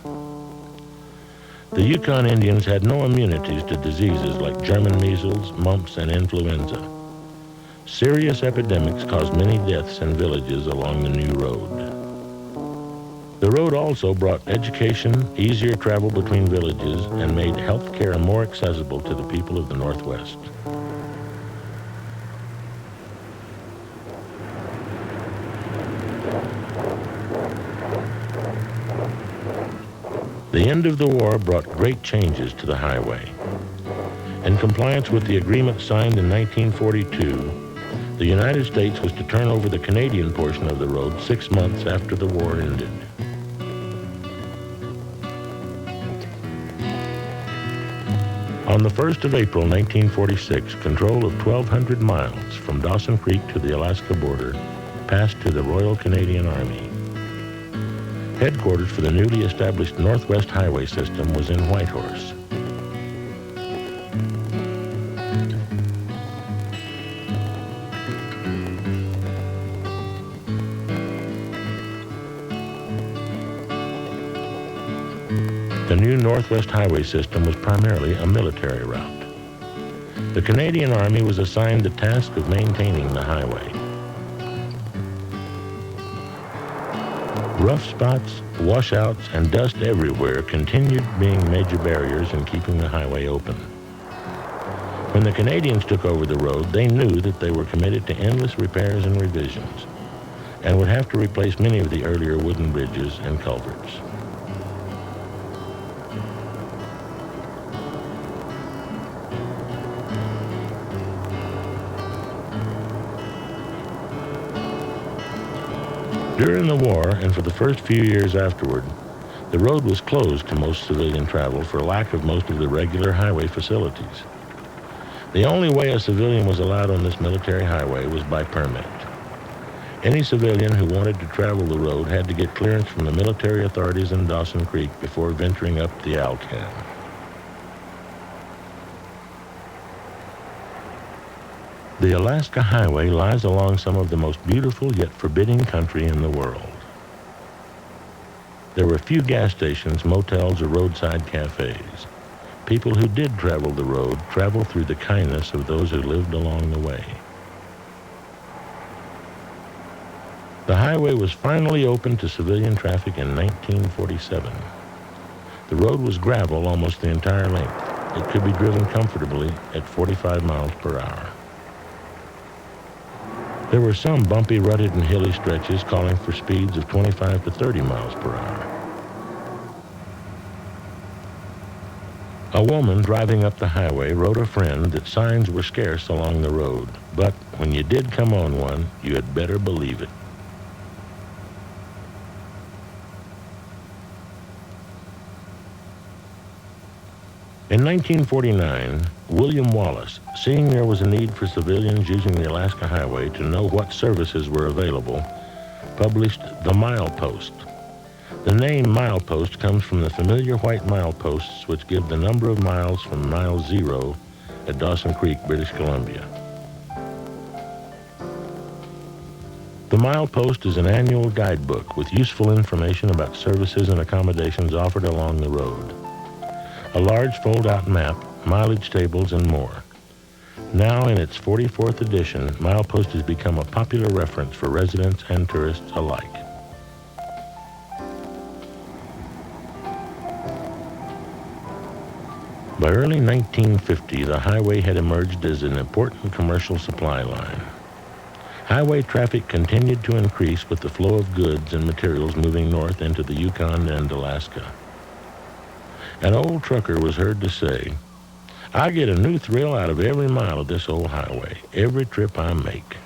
The Yukon Indians had no immunities to diseases like German measles, mumps, and influenza. Serious epidemics caused many deaths in villages along the new road. The road also brought education, easier travel between villages, and made health care more accessible to the people of the Northwest. The end of the war brought great changes to the highway. In compliance with the agreement signed in 1942, the United States was to turn over the Canadian portion of the road 6 months after the war ended. On the 1st of April 1946, control of 1,200 miles from Dawson Creek to the Alaska border passed to the Royal Canadian Army. Headquarters for the newly established Northwest Highway System was in Whitehorse. The new Northwest Highway System was primarily a military route. The Canadian Army was assigned the task of maintaining the highway. Rough spots, washouts, and dust everywhere continued being major barriers in keeping the highway open. When the Canadians took over the road, they knew that they were committed to endless repairs and revisions, and would have to replace many of the earlier wooden bridges and culverts. During the war, and for the first few years afterward, the road was closed to most civilian travel for lack of most of the regular highway facilities. The only way a civilian was allowed on this military highway was by permit. Any civilian who wanted to travel the road had to get clearance from the military authorities in Dawson Creek before venturing up the Alcan. The Alaska Highway lies along some of the most beautiful yet forbidding country in the world. There were few gas stations, motels, or roadside cafes. People who did travel the road traveled through the kindness of those who lived along the way. The highway was finally opened to civilian traffic in 1947. The road was gravel almost the entire length. It could be driven comfortably at 45 miles per hour. There were some bumpy, rutted, and hilly stretches calling for speeds of 25 to 30 miles per hour. A woman driving up the highway wrote a friend that signs were scarce along the road, but when you did come on one, you had better believe it. In 1949, William Wallace, seeing there was a need for civilians using the Alaska Highway to know what services were available, published the Milepost. The name milepost comes from the familiar white mileposts which give the number of miles from mile 0 at Dawson Creek, British Columbia. The milepost is an annual guidebook with useful information about services and accommodations offered along the road. A large fold-out map, mileage tables, and more. Now in its 44th edition, Milepost has become a popular reference for residents and tourists alike. By early 1950, the highway had emerged as an important commercial supply line. Highway traffic continued to increase with the flow of goods and materials moving north into the Yukon and Alaska. An old trucker was heard to say, "I get a new thrill out of every mile of this old highway, every trip I make."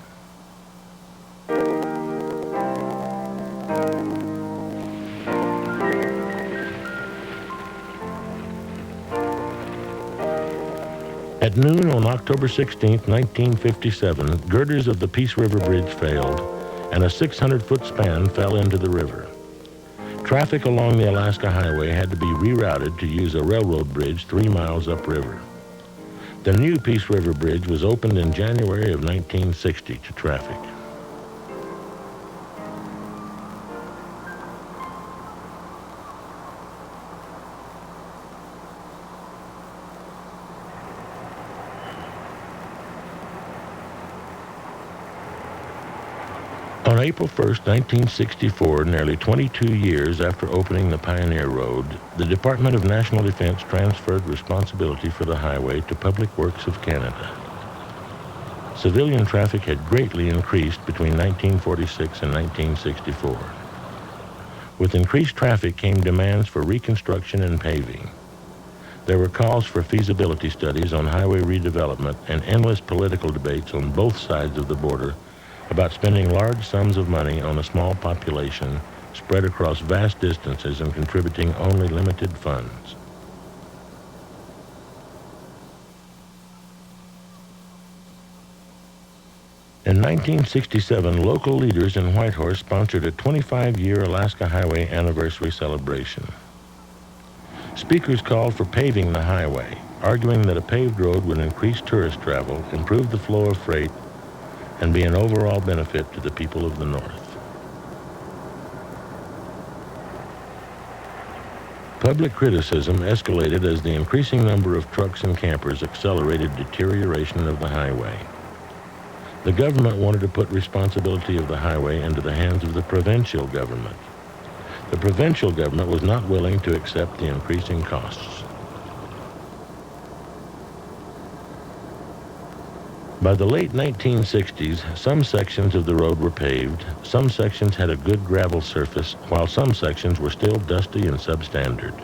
At noon on October 16, 1957, girders of the Peace River Bridge failed, and a 600-foot span fell into the river. Traffic along the Alaska Highway had to be rerouted to use a railroad bridge 3 miles upriver. The new Peace River Bridge was opened in January of 1960 to traffic. On April 1, 1964, nearly 22 years after opening the Pioneer Road, the Department of National Defense transferred responsibility for the highway to Public Works of Canada. Civilian traffic had greatly increased between 1946 and 1964. With increased traffic came demands for reconstruction and paving. There were calls for feasibility studies on highway redevelopment and endless political debates on both sides of the border about spending large sums of money on a small population spread across vast distances and contributing only limited funds. In 1967, local leaders in Whitehorse sponsored a 25-year Alaska Highway anniversary celebration. Speakers called for paving the highway, arguing that a paved road would increase tourist travel, improve the flow of freight, and be an overall benefit to the people of the North. Public criticism escalated as the increasing number of trucks and campers accelerated deterioration of the highway. The government wanted to put responsibility of the highway into the hands of the provincial government. The provincial government was not willing to accept the increasing costs. By the late 1960s, some sections of the road were paved, some sections had a good gravel surface, while some sections were still dusty and substandard.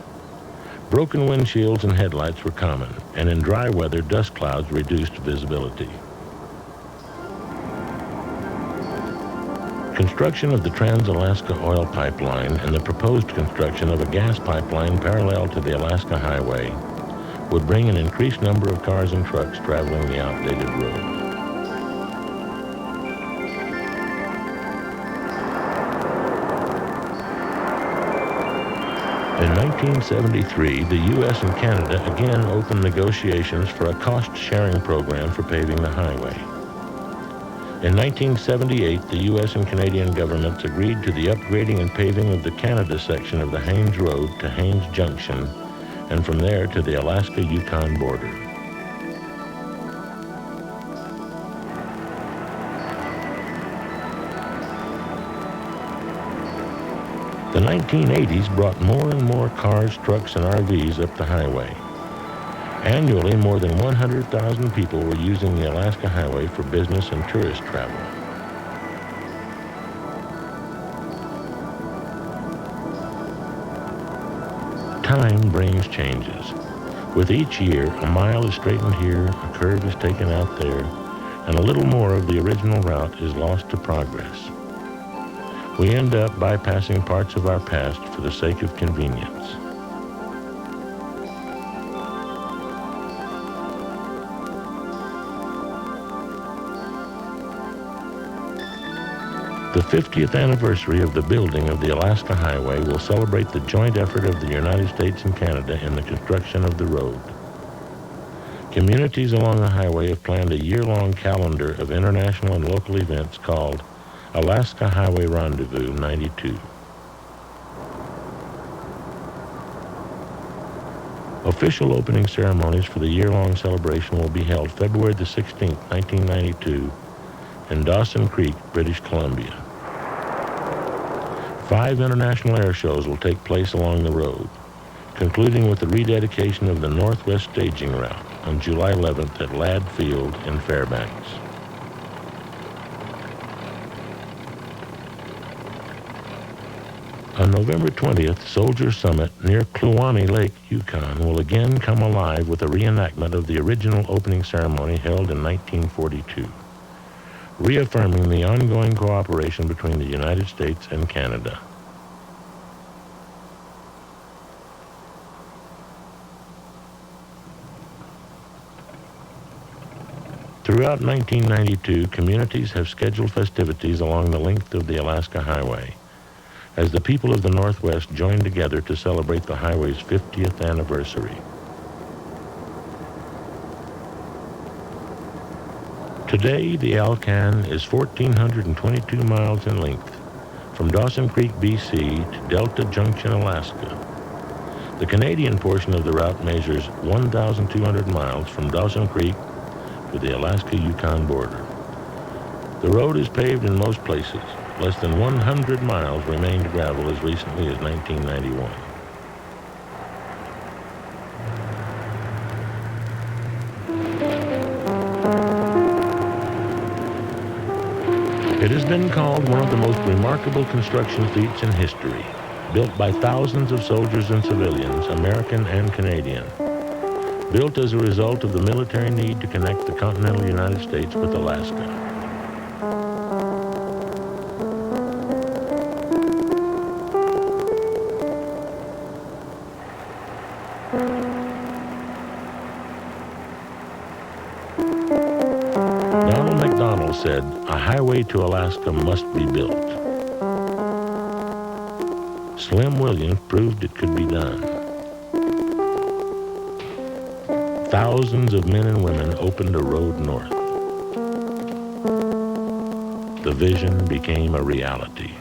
Broken windshields and headlights were common, and in dry weather, dust clouds reduced visibility. Construction of the Trans-Alaska Oil Pipeline and the proposed construction of a gas pipeline parallel to the Alaska Highway would bring an increased number of cars and trucks traveling the outdated road. In 1973, the U.S. and Canada again opened negotiations for a cost-sharing program for paving the highway. In 1978, the U.S. and Canadian governments agreed to the upgrading and paving of the Canada section of the Haines Road to Haines Junction, and from there to the Alaska-Yukon border. The 1980s brought more and more cars, trucks, and RVs up the highway. Annually, more than 100,000 people were using the Alaska Highway for business and tourist travel. Time brings changes. With each year, a mile is straightened here, a curve is taken out there, and a little more of the original route is lost to progress. We end up bypassing parts of our past for the sake of convenience. The 50th anniversary of the building of the Alaska Highway will celebrate the joint effort of the United States and Canada in the construction of the road. Communities along the highway have planned a year-long calendar of international and local events called Alaska Highway Rendezvous 92. Official opening ceremonies for the year-long celebration will be held February the 16th, 1992, in Dawson Creek, British Columbia. 5 international air shows will take place along the road, concluding with the rededication of the Northwest Staging Route on July 11th at Ladd Field in Fairbanks. On November 20th, Soldier Summit near Kluane Lake, Yukon, will again come alive with a reenactment of the original opening ceremony held in 1942. Reaffirming the ongoing cooperation between the United States and Canada. Throughout 1992, communities have scheduled festivities along the length of the Alaska Highway, as the people of the Northwest join together to celebrate the highway's 50th anniversary. Today, the Alcan is 1,422 miles in length, from Dawson Creek, BC to Delta Junction, Alaska. The Canadian portion of the route measures 1,200 miles from Dawson Creek to the Alaska-Yukon border. The road is paved in most places. Less than 100 miles remained gravel as recently as 1991. It has been called one of the most remarkable construction feats in history, built by thousands of soldiers and civilians, American and Canadian. Built as a result of the military need to connect the continental United States with Alaska. Said, a highway to Alaska must be built. Slim Williams proved it could be done. Thousands of men and women opened a road north. The vision became a reality.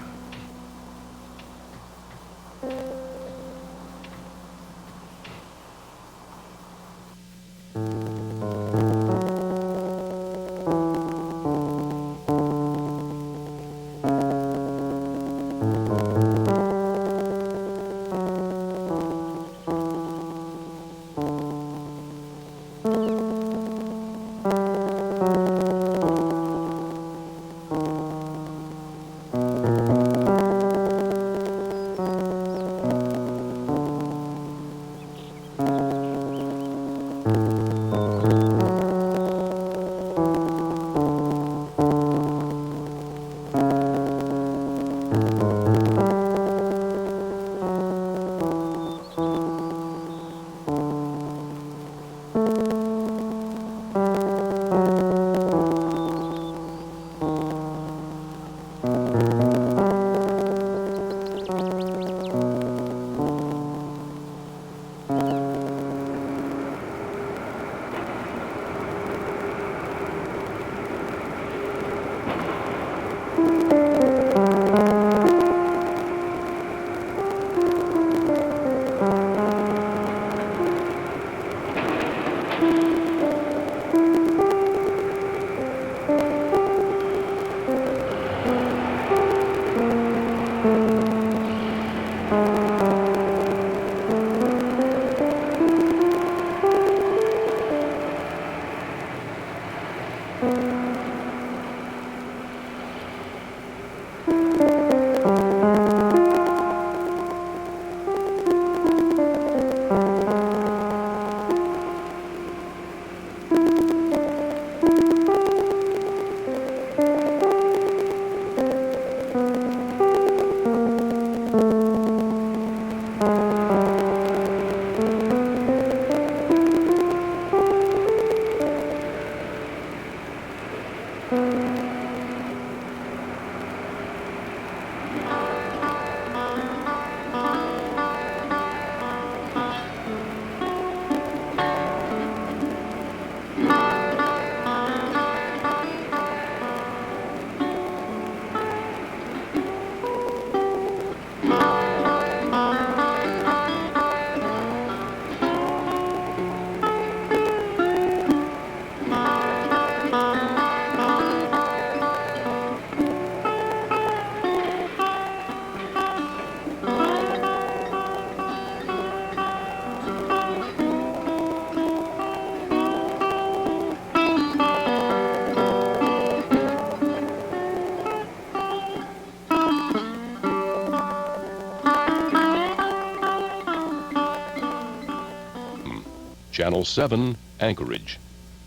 Channel 7, Anchorage.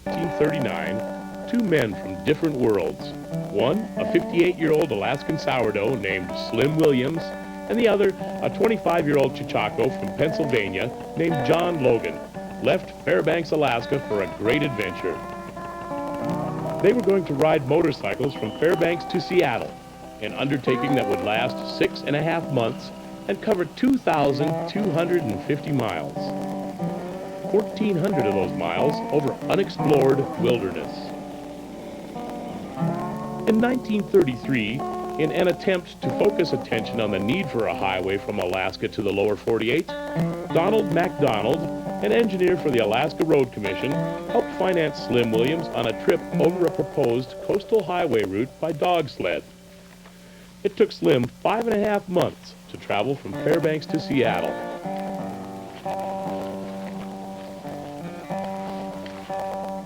1939, two men from different worlds. One, a 58-year-old Alaskan sourdough named Slim Williams, and the other, a 25-year-old Chichaco from Pennsylvania named John Logan, left Fairbanks, Alaska for a great adventure. They were going to ride motorcycles from Fairbanks to Seattle, an undertaking that would last 6.5 months and cover 2,250 miles. 1,400 of those miles over unexplored wilderness. In 1933, in an attempt to focus attention on the need for a highway from Alaska to the lower 48, Donald MacDonald, an engineer for the Alaska Road Commission, helped finance Slim Williams on a trip over a proposed coastal highway route by dog sled. It took Slim 5.5 months to travel from Fairbanks to Seattle.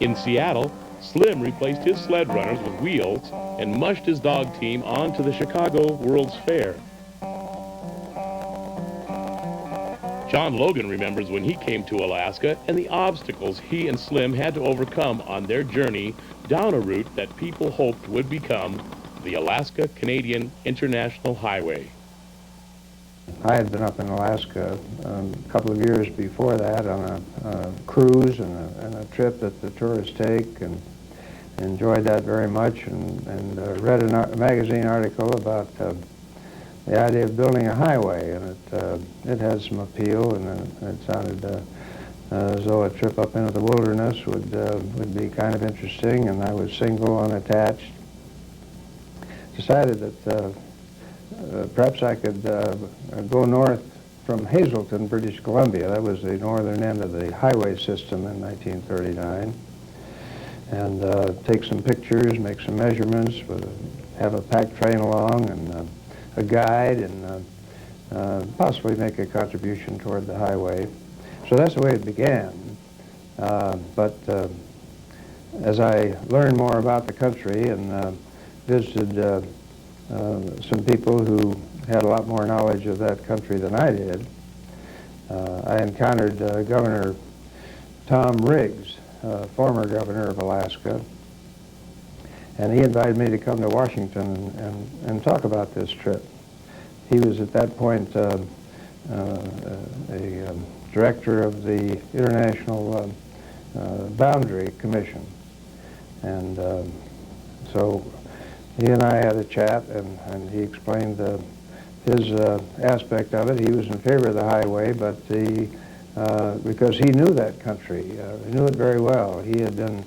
In Seattle, Slim replaced his sled runners with wheels and mushed his dog team onto the Chicago World's Fair. John Logan remembers when he came to Alaska and the obstacles he and Slim had to overcome on their journey down a route that people hoped would become the Alaska-Canadian International Highway. I had been up in Alaska a couple of years before that on a cruise and a trip that the tourists take, and enjoyed that very much, and read a magazine article about the idea of building a highway, and it had some appeal, and it sounded as though a trip up into the wilderness would be kind of interesting, and I was single, unattached. Decided that perhaps I could go north from Hazelton, British Columbia. That was the northern end of the highway system in 1939. And take some pictures, make some measurements, have a pack train along and a guide, and possibly make a contribution toward the highway. So that's the way it began. But as I learned more about the country and visited some people who had a lot more knowledge of that country than I did, I encountered Governor Tom Riggs, former governor of Alaska, and he invited me to come to Washington and talk about this trip. He was at that point a director of the International Boundary Commission, and so he and I had a chat, and he explained his aspect of it. He was in favor of the highway, but because he knew that country, he knew it very well. He had been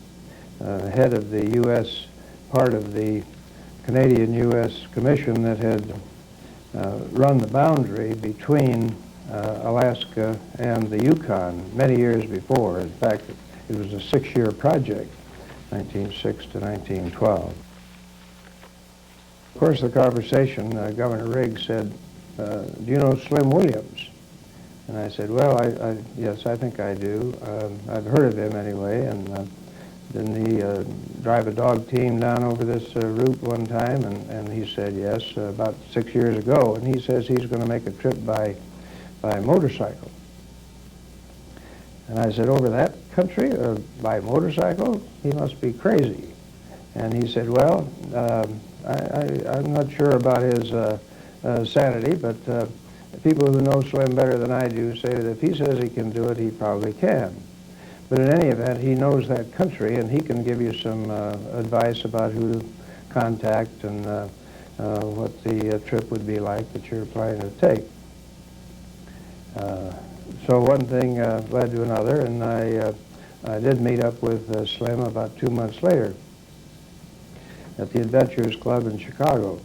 head of the U.S. part of the Canadian-U.S. Commission that had run the boundary between Alaska and the Yukon many years before. In fact, it was a 6-year project, 1906 to 1912. Of course, the conversation, Governor Riggs said, do you know Slim Williams? And I said, well, yes, I think I do. I've heard of him anyway, and didn't he drive a dog team down over this route one time? And he said, yes, about 6 years ago. And he says he's going to make a trip by motorcycle. And I said, over that country by motorcycle? He must be crazy. And he said, well, I'm not sure about his sanity, but people who know Slim better than I do say that if he says he can do it, he probably can. But in any event, he knows that country, and he can give you some advice about who to contact and what the trip would be like that you're planning to take. So one thing led to another, and I did meet up with Slim about 2 months later at the Adventurers Club in Chicago.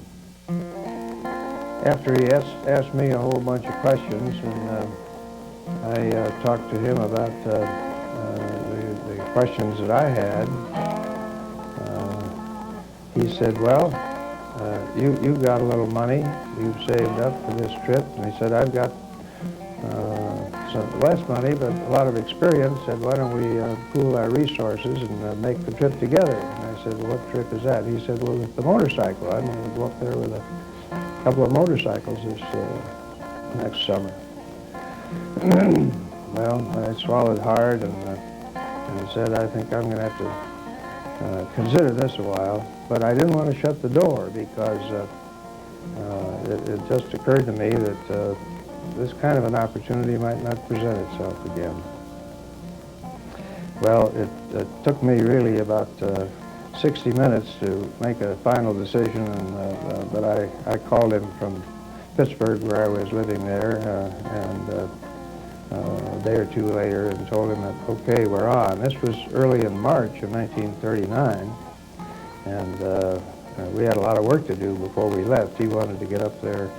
After he asked me a whole bunch of questions, and I talked to him about the questions that I had, he said, well, you've got a little money you've saved up for this trip. And he said, I've got some less money, but a lot of experience. Said, why don't we pool our resources and make the trip together? And I said, well, what trip is that? He said, well, it's the motorcycle. I'm going to go up there with a couple of motorcycles this next summer. Well, I swallowed hard and said, I think I'm going to have to consider this a while. But I didn't want to shut the door because it just occurred to me that this kind of an opportunity might not present itself again. Well, it took me really about 60 minutes to make a final decision, and, but I called him from Pittsburgh, where I was living there, and a day or two later, and told him that, okay, we're on. This was early in March of 1939, and we had a lot of work to do before we left. He wanted to get up there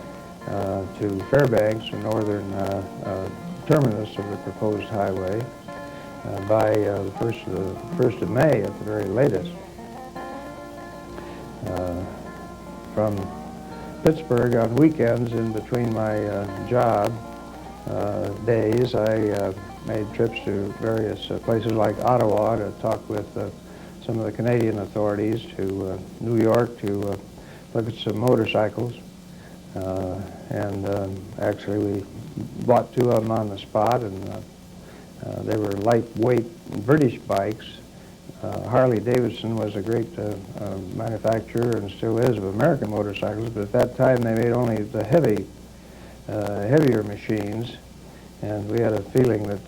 to Fairbanks, the northern terminus of the proposed highway, by the 1st of May at the very latest. From Pittsburgh on weekends, in between my job days, I made trips to various places like Ottawa to talk with some of the Canadian authorities, to New York to look at some motorcycles. Actually we bought 2 of them on the spot, and they were lightweight British bikes. Harley-Davidson was a great manufacturer, and still is, of American motorcycles, but at that time they made only the heavier machines, and we had a feeling that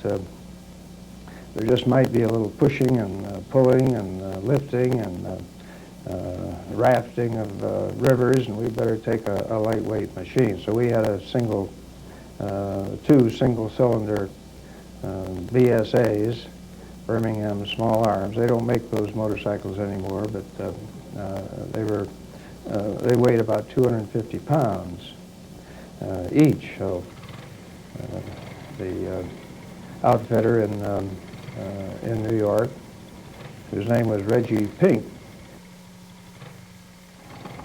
there just might be a little pushing and pulling and lifting and rafting of rivers, and we better take a lightweight machine. So we had a two single-cylinder BSAs, Birmingham Small Arms. They don't make those motorcycles anymore, but they weighed about 250 pounds each. So the outfitter in New York, whose name was Reggie Pink,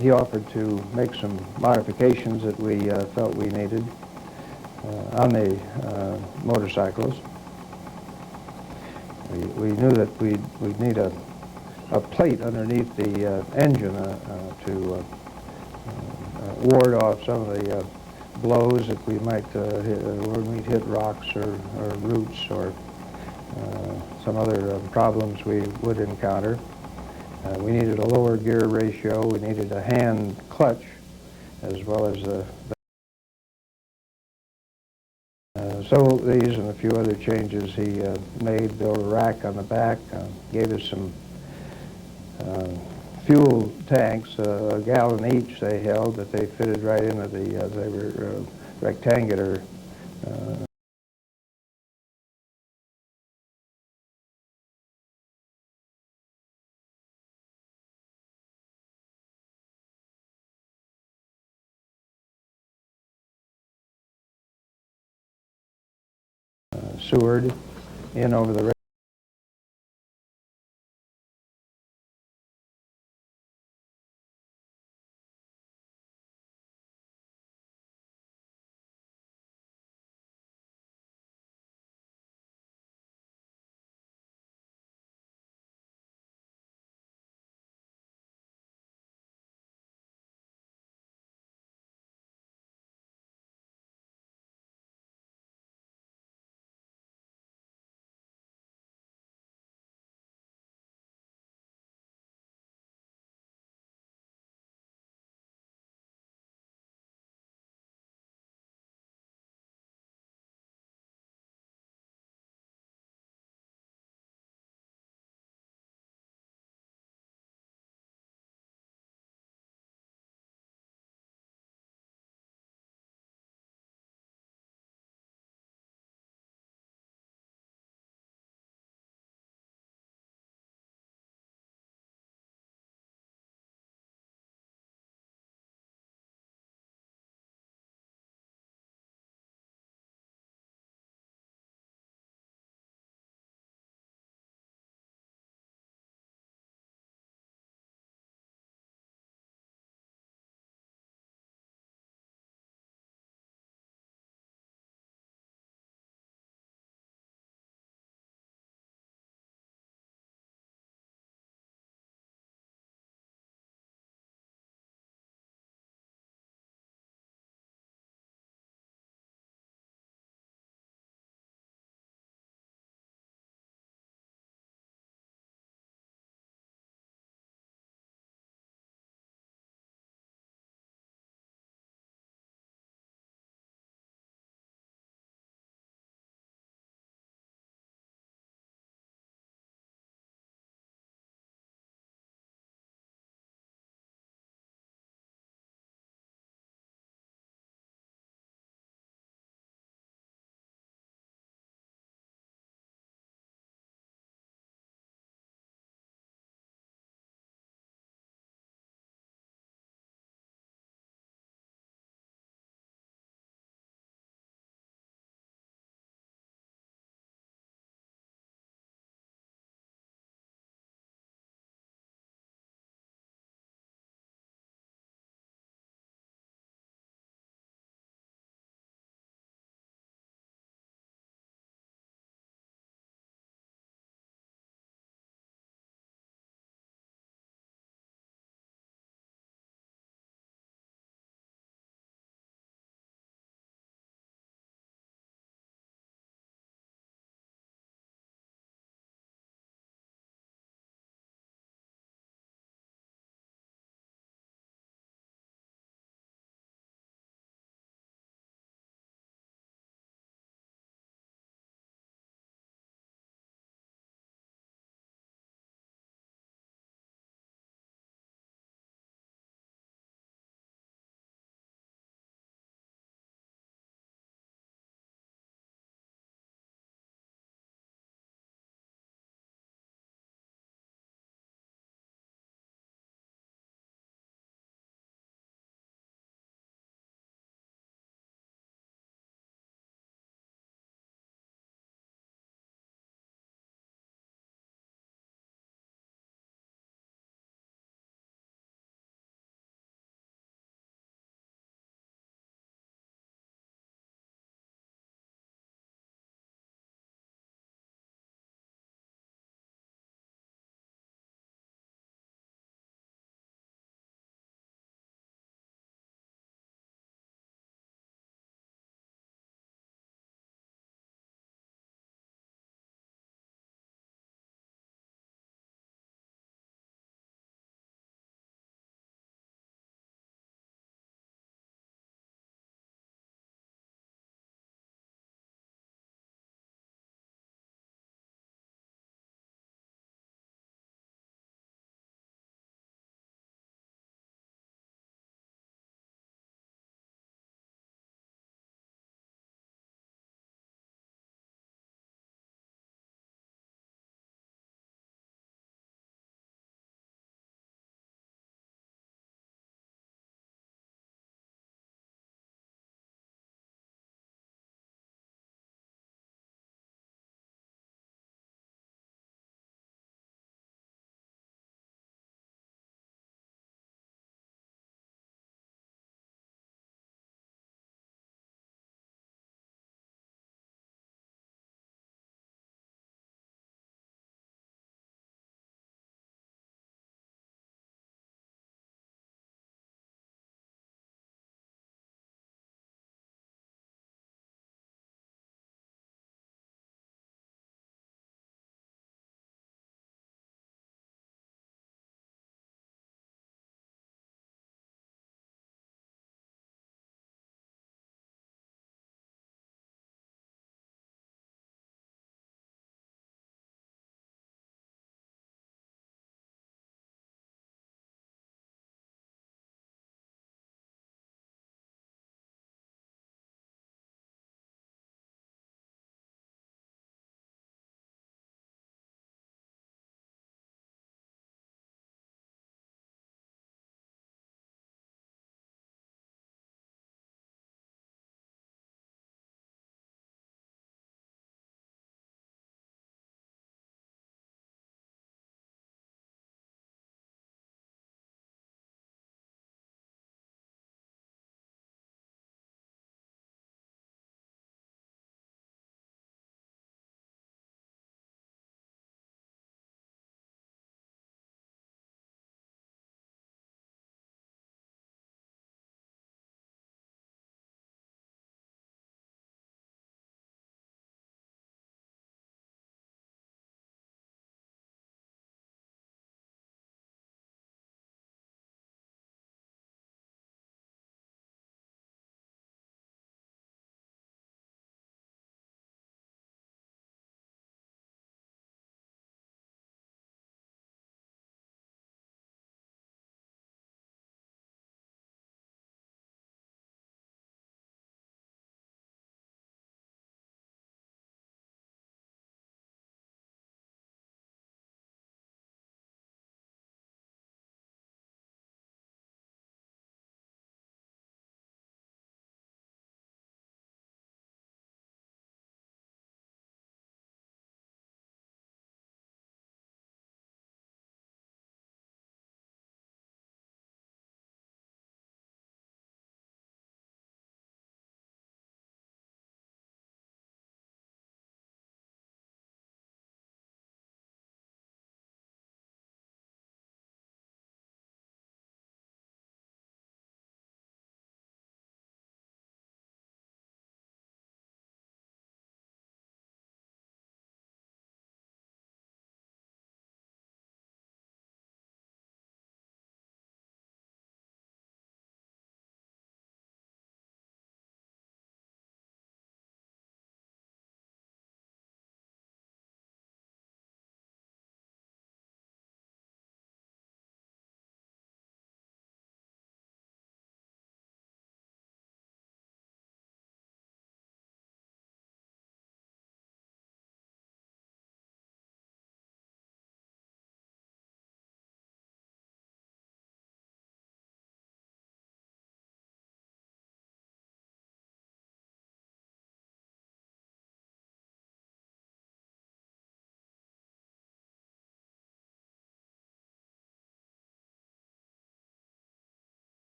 he offered to make some modifications that we felt we needed on the motorcycles. We knew that we'd need a plate underneath the engine to ward off some of the blows that we might hit when we'd hit rocks or roots or some other problems we would encounter. We needed a lower gear ratio. We needed a hand clutch, as well as so these and a few other changes he made. Built a rack on the back, gave us some fuel tanks, a gallon each they held, that they fitted right into they were rectangular Seward in over the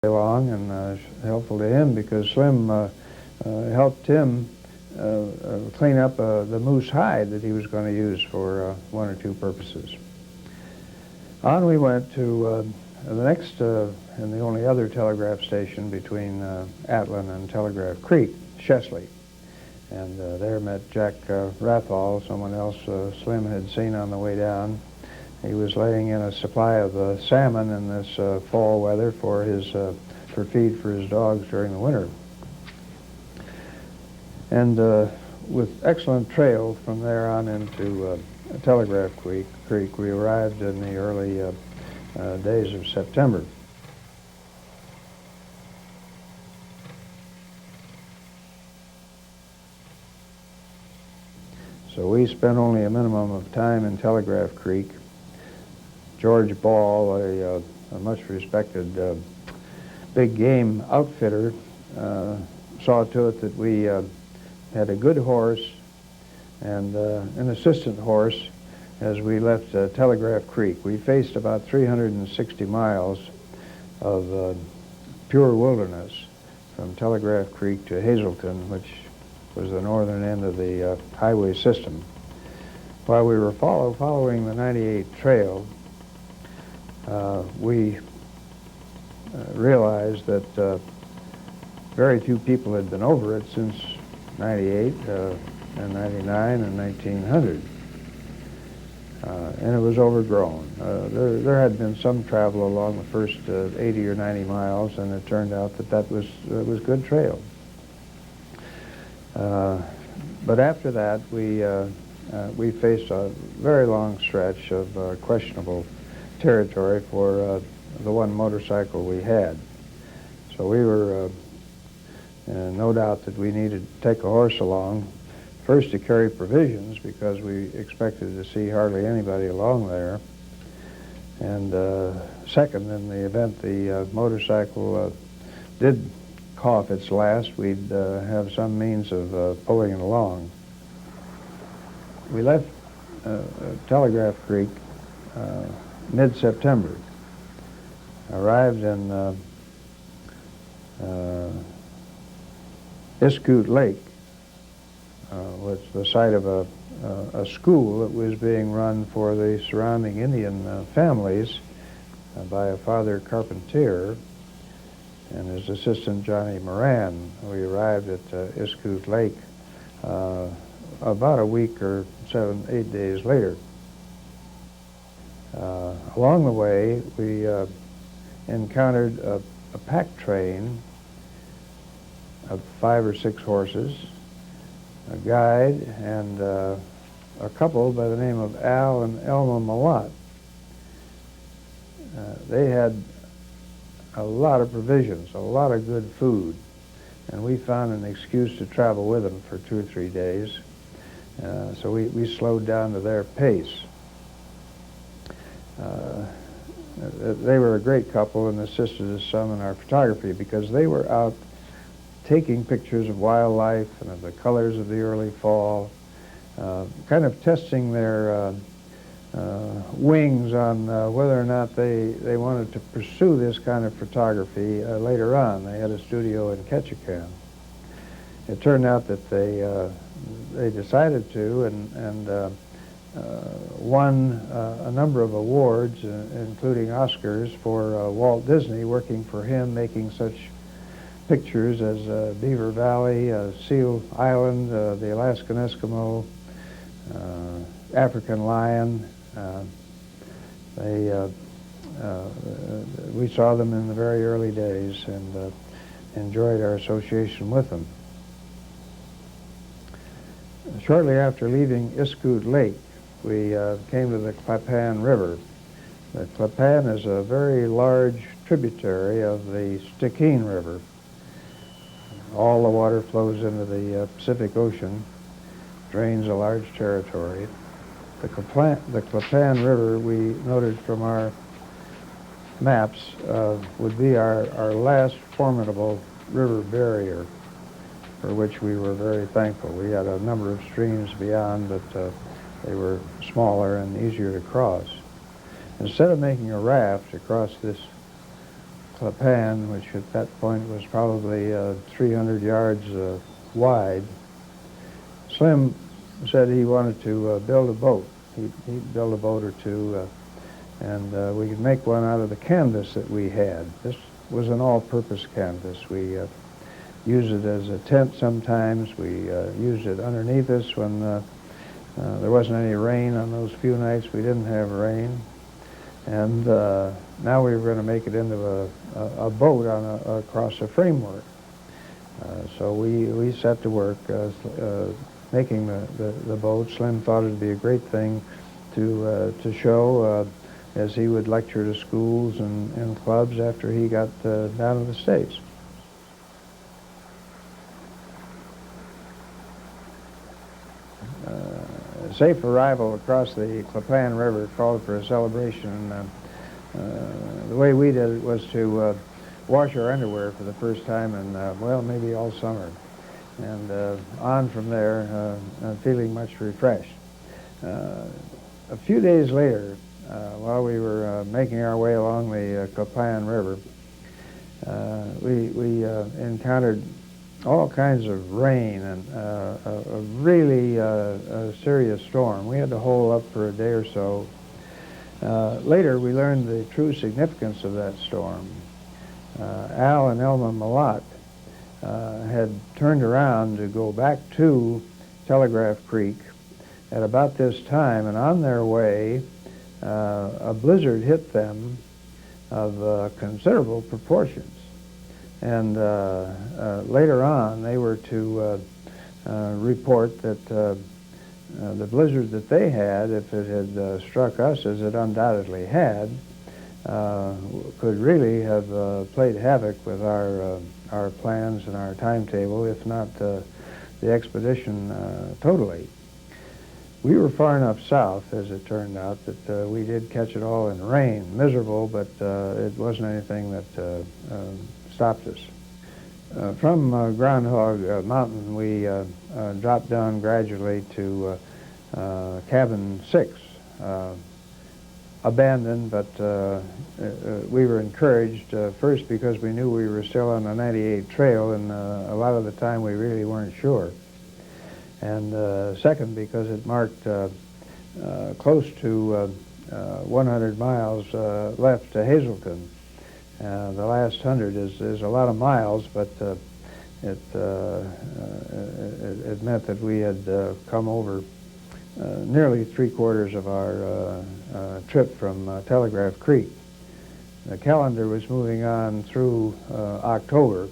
along, and helpful to him because Slim helped him clean up the moose hide that he was going to use for one or two purposes. On we went to the next and the only other telegraph station between Atlin and Telegraph Creek, Chesley. And there met Jack Rathall, someone else Slim had seen on the way down. He was laying in a supply of salmon in this fall weather for feed for his dogs during the winter. And with excellent trail from there on into Telegraph Creek, we arrived in the early days of September. So we spent only a minimum of time in Telegraph Creek. George Ball, a much respected big game outfitter, saw to it that we had a good horse and an assistant horse as we left Telegraph Creek. We faced about 360 miles of pure wilderness from Telegraph Creek to Hazleton, which was the northern end of the highway system. While we were following the 98 trail, we realized that very few people had been over it since 98 and 99 and 1900. And it was overgrown. There had been some travel along the first 80 or 90 miles, and it turned out that was good trail. But after that, we faced a very long stretch of questionable territory for the one motorcycle we had. So we were no doubt that we needed to take a horse along, first to carry provisions because we expected to see hardly anybody along there, and second, in the event the motorcycle did cough its last, we'd have some means of pulling it along. We left Telegraph Creek mid-September, arrived in Iskoot Lake, which was the site of a school that was being run for the surrounding Indian families by a father carpenter and his assistant Johnny Moran. We arrived at Iskoot Lake about a week or 7-8 days later. Along the way, we encountered a pack train of 5 or 6 horses, a guide, and a couple by the name of Al and Elma Malott. They had a lot of provisions, a lot of good food, and we found an excuse to travel with them for 2 or 3 days. So we slowed down to their pace. They were a great couple and assisted us some in our photography because they were out taking pictures of wildlife and of the colors of the early fall, kind of testing their wings on whether or not they wanted to pursue this kind of photography later on. They had a studio in Ketchikan. It turned out that they decided to and won a number of awards, including Oscars for Walt Disney, working for him, making such pictures as Beaver Valley, Seal Island, the Alaskan Eskimo, African lion. We saw them in the very early days and enjoyed our association with them. Shortly after leaving Iskoot Lake, we came to the Clapan River. The Clapan is a very large tributary of the Stickeen River. All the water flows into the Pacific Ocean, drains a large territory. The Clapan River, we noted from our maps, would be our last formidable river barrier, for which we were very thankful. We had a number of streams beyond, but they were smaller and easier to cross. Instead of making a raft across this clapan, which at that point was probably 300 yards wide. Slim said he wanted to build a boat. He'd build a boat or two, and we could make one out of the canvas that we had. This was an all-purpose canvas. We used it as a tent sometimes. We used it underneath us when there wasn't any rain on those few nights we didn't have rain. And now we were going to make it into a boat on across a framework. So we set to work making the boat. Slim thought it'd be a great thing to show as he would lecture to schools and clubs after he got down to the States. Safe arrival across the Clapan River called for a celebration. The way we did it was to wash our underwear for the first time in, well, maybe all summer. And on from there, feeling much refreshed. A few days later, while we were making our way along the Clapan River, we encountered all kinds of rain and a really serious storm. We had to hole up for a day or so. Later, we learned the true significance of that storm. Al and Elma Malott had turned around to go back to Telegraph Creek at about this time, and on their way, a blizzard hit them of considerable proportions. And later on, they were to report that the blizzard that they had, if it had struck us, as it undoubtedly had, could really have played havoc with our plans and our timetable, if not the expedition totally. We were far enough south, as it turned out, that we did catch it all in rain. Miserable, but it wasn't anything that stopped us. From Groundhog Mountain, we dropped down gradually to Cabin 6. Abandoned, but we were encouraged, first because we knew we were still on the 98 trail, and a lot of the time we really weren't sure. And second, because it marked close to 100 miles left to Hazleton. The last 100 is a lot of miles, but it meant that we had come over nearly 3/4 of our trip from Telegraph Creek. The calendar was moving on through October,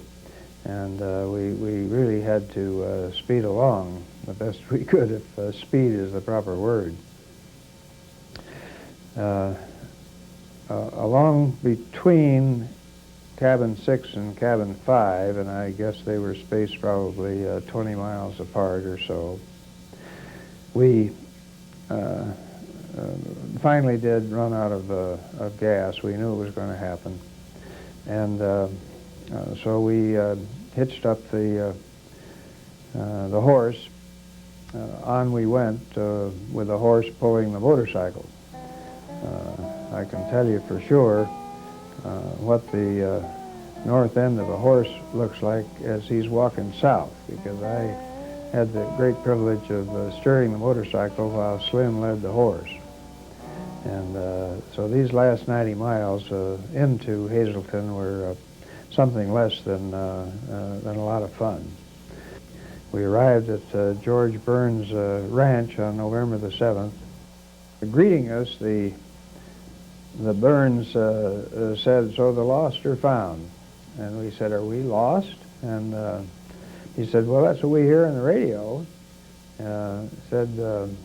and we really had to speed along the best we could, if speed is the proper word. Along between Cabin 6 and Cabin 5, and I guess they were spaced probably 20 miles apart or so, we finally did run out of gas. We knew it was going to happen. And so we hitched up the horse. On we went with the horse pulling the motorcycle. I can tell you for sure what the north end of a horse looks like as he's walking south, because I had the great privilege of steering the motorcycle while Slim led the horse. And so these last 90 miles into Hazleton were something less than a lot of fun. We arrived at George Burns' ranch on November the 7th. Greeting us, the Burns said, "So the lost are found." And we said, "Are we lost?" And he said, "Well, that's what we hear on the radio." Said,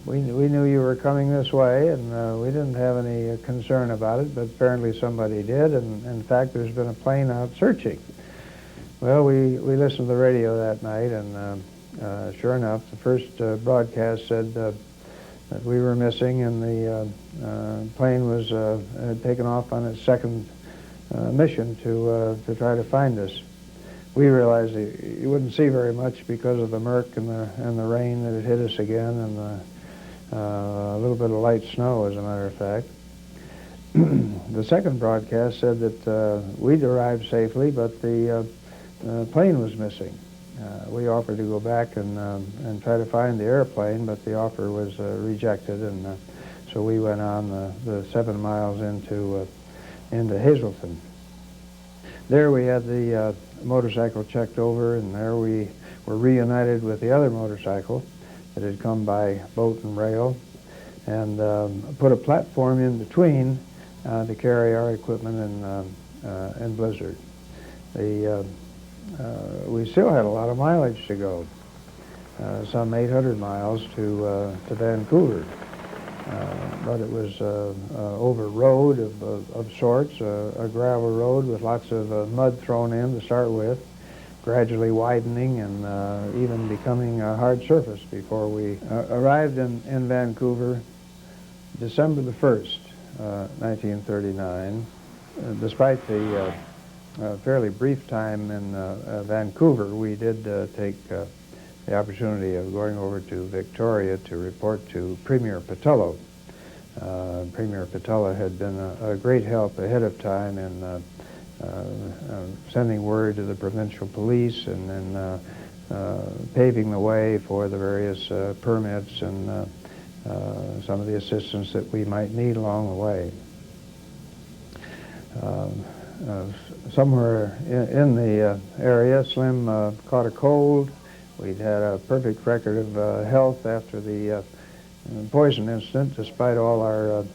we knew you were coming this way, and we didn't have any concern about it, but apparently somebody did, and in fact there's been a plane out searching. Well, we listened to the radio that night, and sure enough, the first broadcast said that we were missing, and the plane was had taken off on its second mission to try to find us. We realized you wouldn't see very much because of the murk and the rain that had hit us again, and a little bit of light snow, as a matter of fact. The second broadcast said that we'd arrived safely, but the plane was missing. We offered to go back and try to find the airplane, but the offer was rejected, and so we went on the 7 miles into Hazleton. There we had the motorcycle checked over, and there we were reunited with the other motorcycle that had come by boat and rail, and put a platform in between to carry our equipment and Blizzard. We still had a lot of mileage to go, some 800 miles to Vancouver, but it was over road of sorts, a gravel road with lots of mud thrown in to start with, gradually widening and even becoming a hard surface before we arrived in Vancouver December the 1st, 1939. Despite the fairly brief time in Vancouver, we did take the opportunity of going over to Victoria to report to Premier Petillo. Premier Petillo had been a great help ahead of time in sending word to the provincial police and then paving the way for the various permits and some of the assistance that we might need along the way. Somewhere in the area, Slim caught a cold. We'd had a perfect record of health after the poison incident, despite all our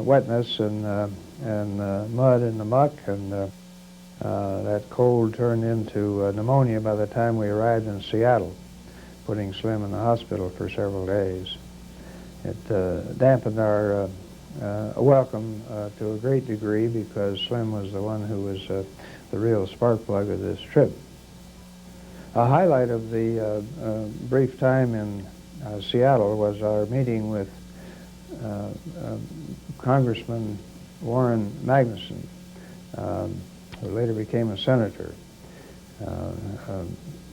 wetness and mud in the muck, and that cold turned into pneumonia by the time we arrived in Seattle, putting Slim in the hospital for several days. It dampened our welcome to a great degree, because Slim was the one who was the real spark plug of this trip. A highlight of the brief time in Seattle was our meeting with Congressman Warren Magnuson, who later became a senator.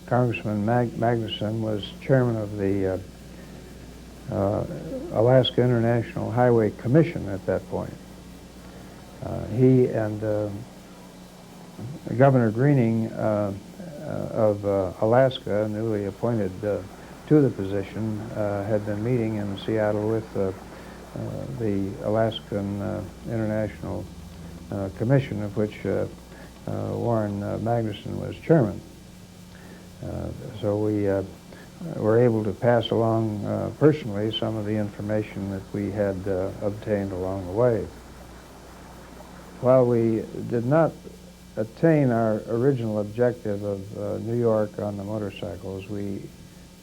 Congressman Magnuson was chairman of the Alaska International Highway Commission at that point. He and Governor Greening of Alaska, newly appointed to the position, had been meeting in Seattle with the Alaskan International Commission, of which Warren Magnuson was chairman. So we were able to pass along personally some of the information that we had obtained along the way. While we did not attain our original objective of New York on the motorcycles, we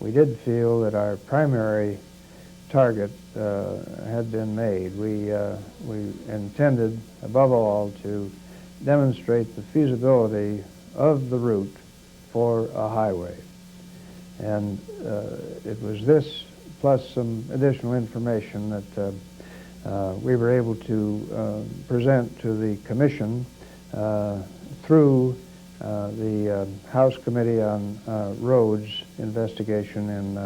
did feel that our primary target had been made. We intended, above all, to demonstrate the feasibility of the route for a highway. And it was this, plus some additional information, that we were able to present to the Commission through the House Committee on Roads investigation in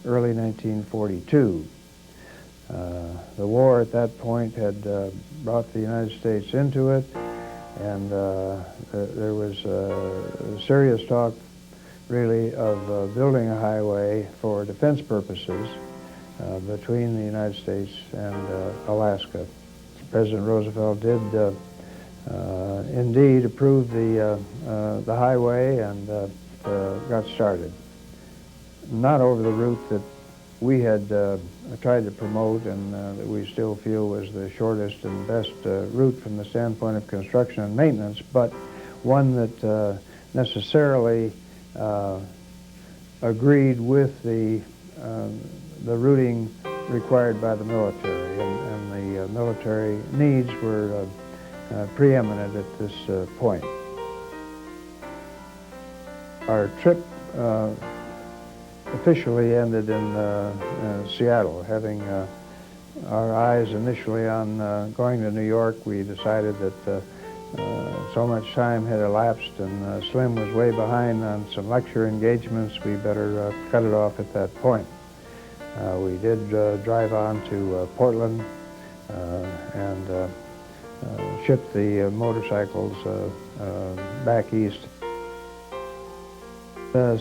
early 1942. The war at that point had brought the United States into it, and there was serious talk, really, of building a highway for defense purposes between the United States and Alaska. President Roosevelt did indeed approve the highway and got started. Not over the route that we had tried to promote and that we still feel was the shortest and best route from the standpoint of construction and maintenance, but one that necessarily agreed with the routing required by the military, and the military needs were preeminent at this point. Our trip officially ended in Seattle. Having our eyes initially on going to New York, we decided that so much time had elapsed and Slim was way behind on some lecture engagements, we better cut it off at that point. We did drive on to Portland and shipped the motorcycles back east.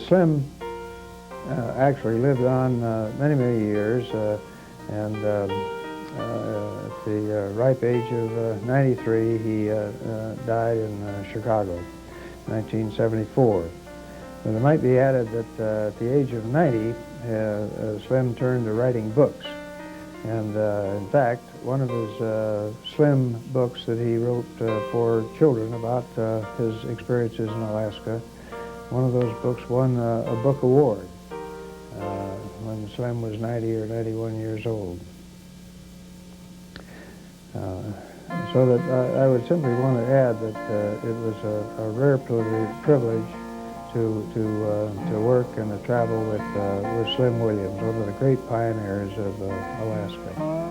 Slim actually lived on many, many years, and at the ripe age of 93, he died in Chicago, 1974. But it might be added that at the age of 90, Slim turned to writing books. And in fact, one of his Slim books that he wrote for children about his experiences in Alaska, one of those books won a book award when Slim was 90 or 91 years old. So that I would simply want to add that it was a rare privilege to work and to travel with Slim Williams, one of the great pioneers of Alaska.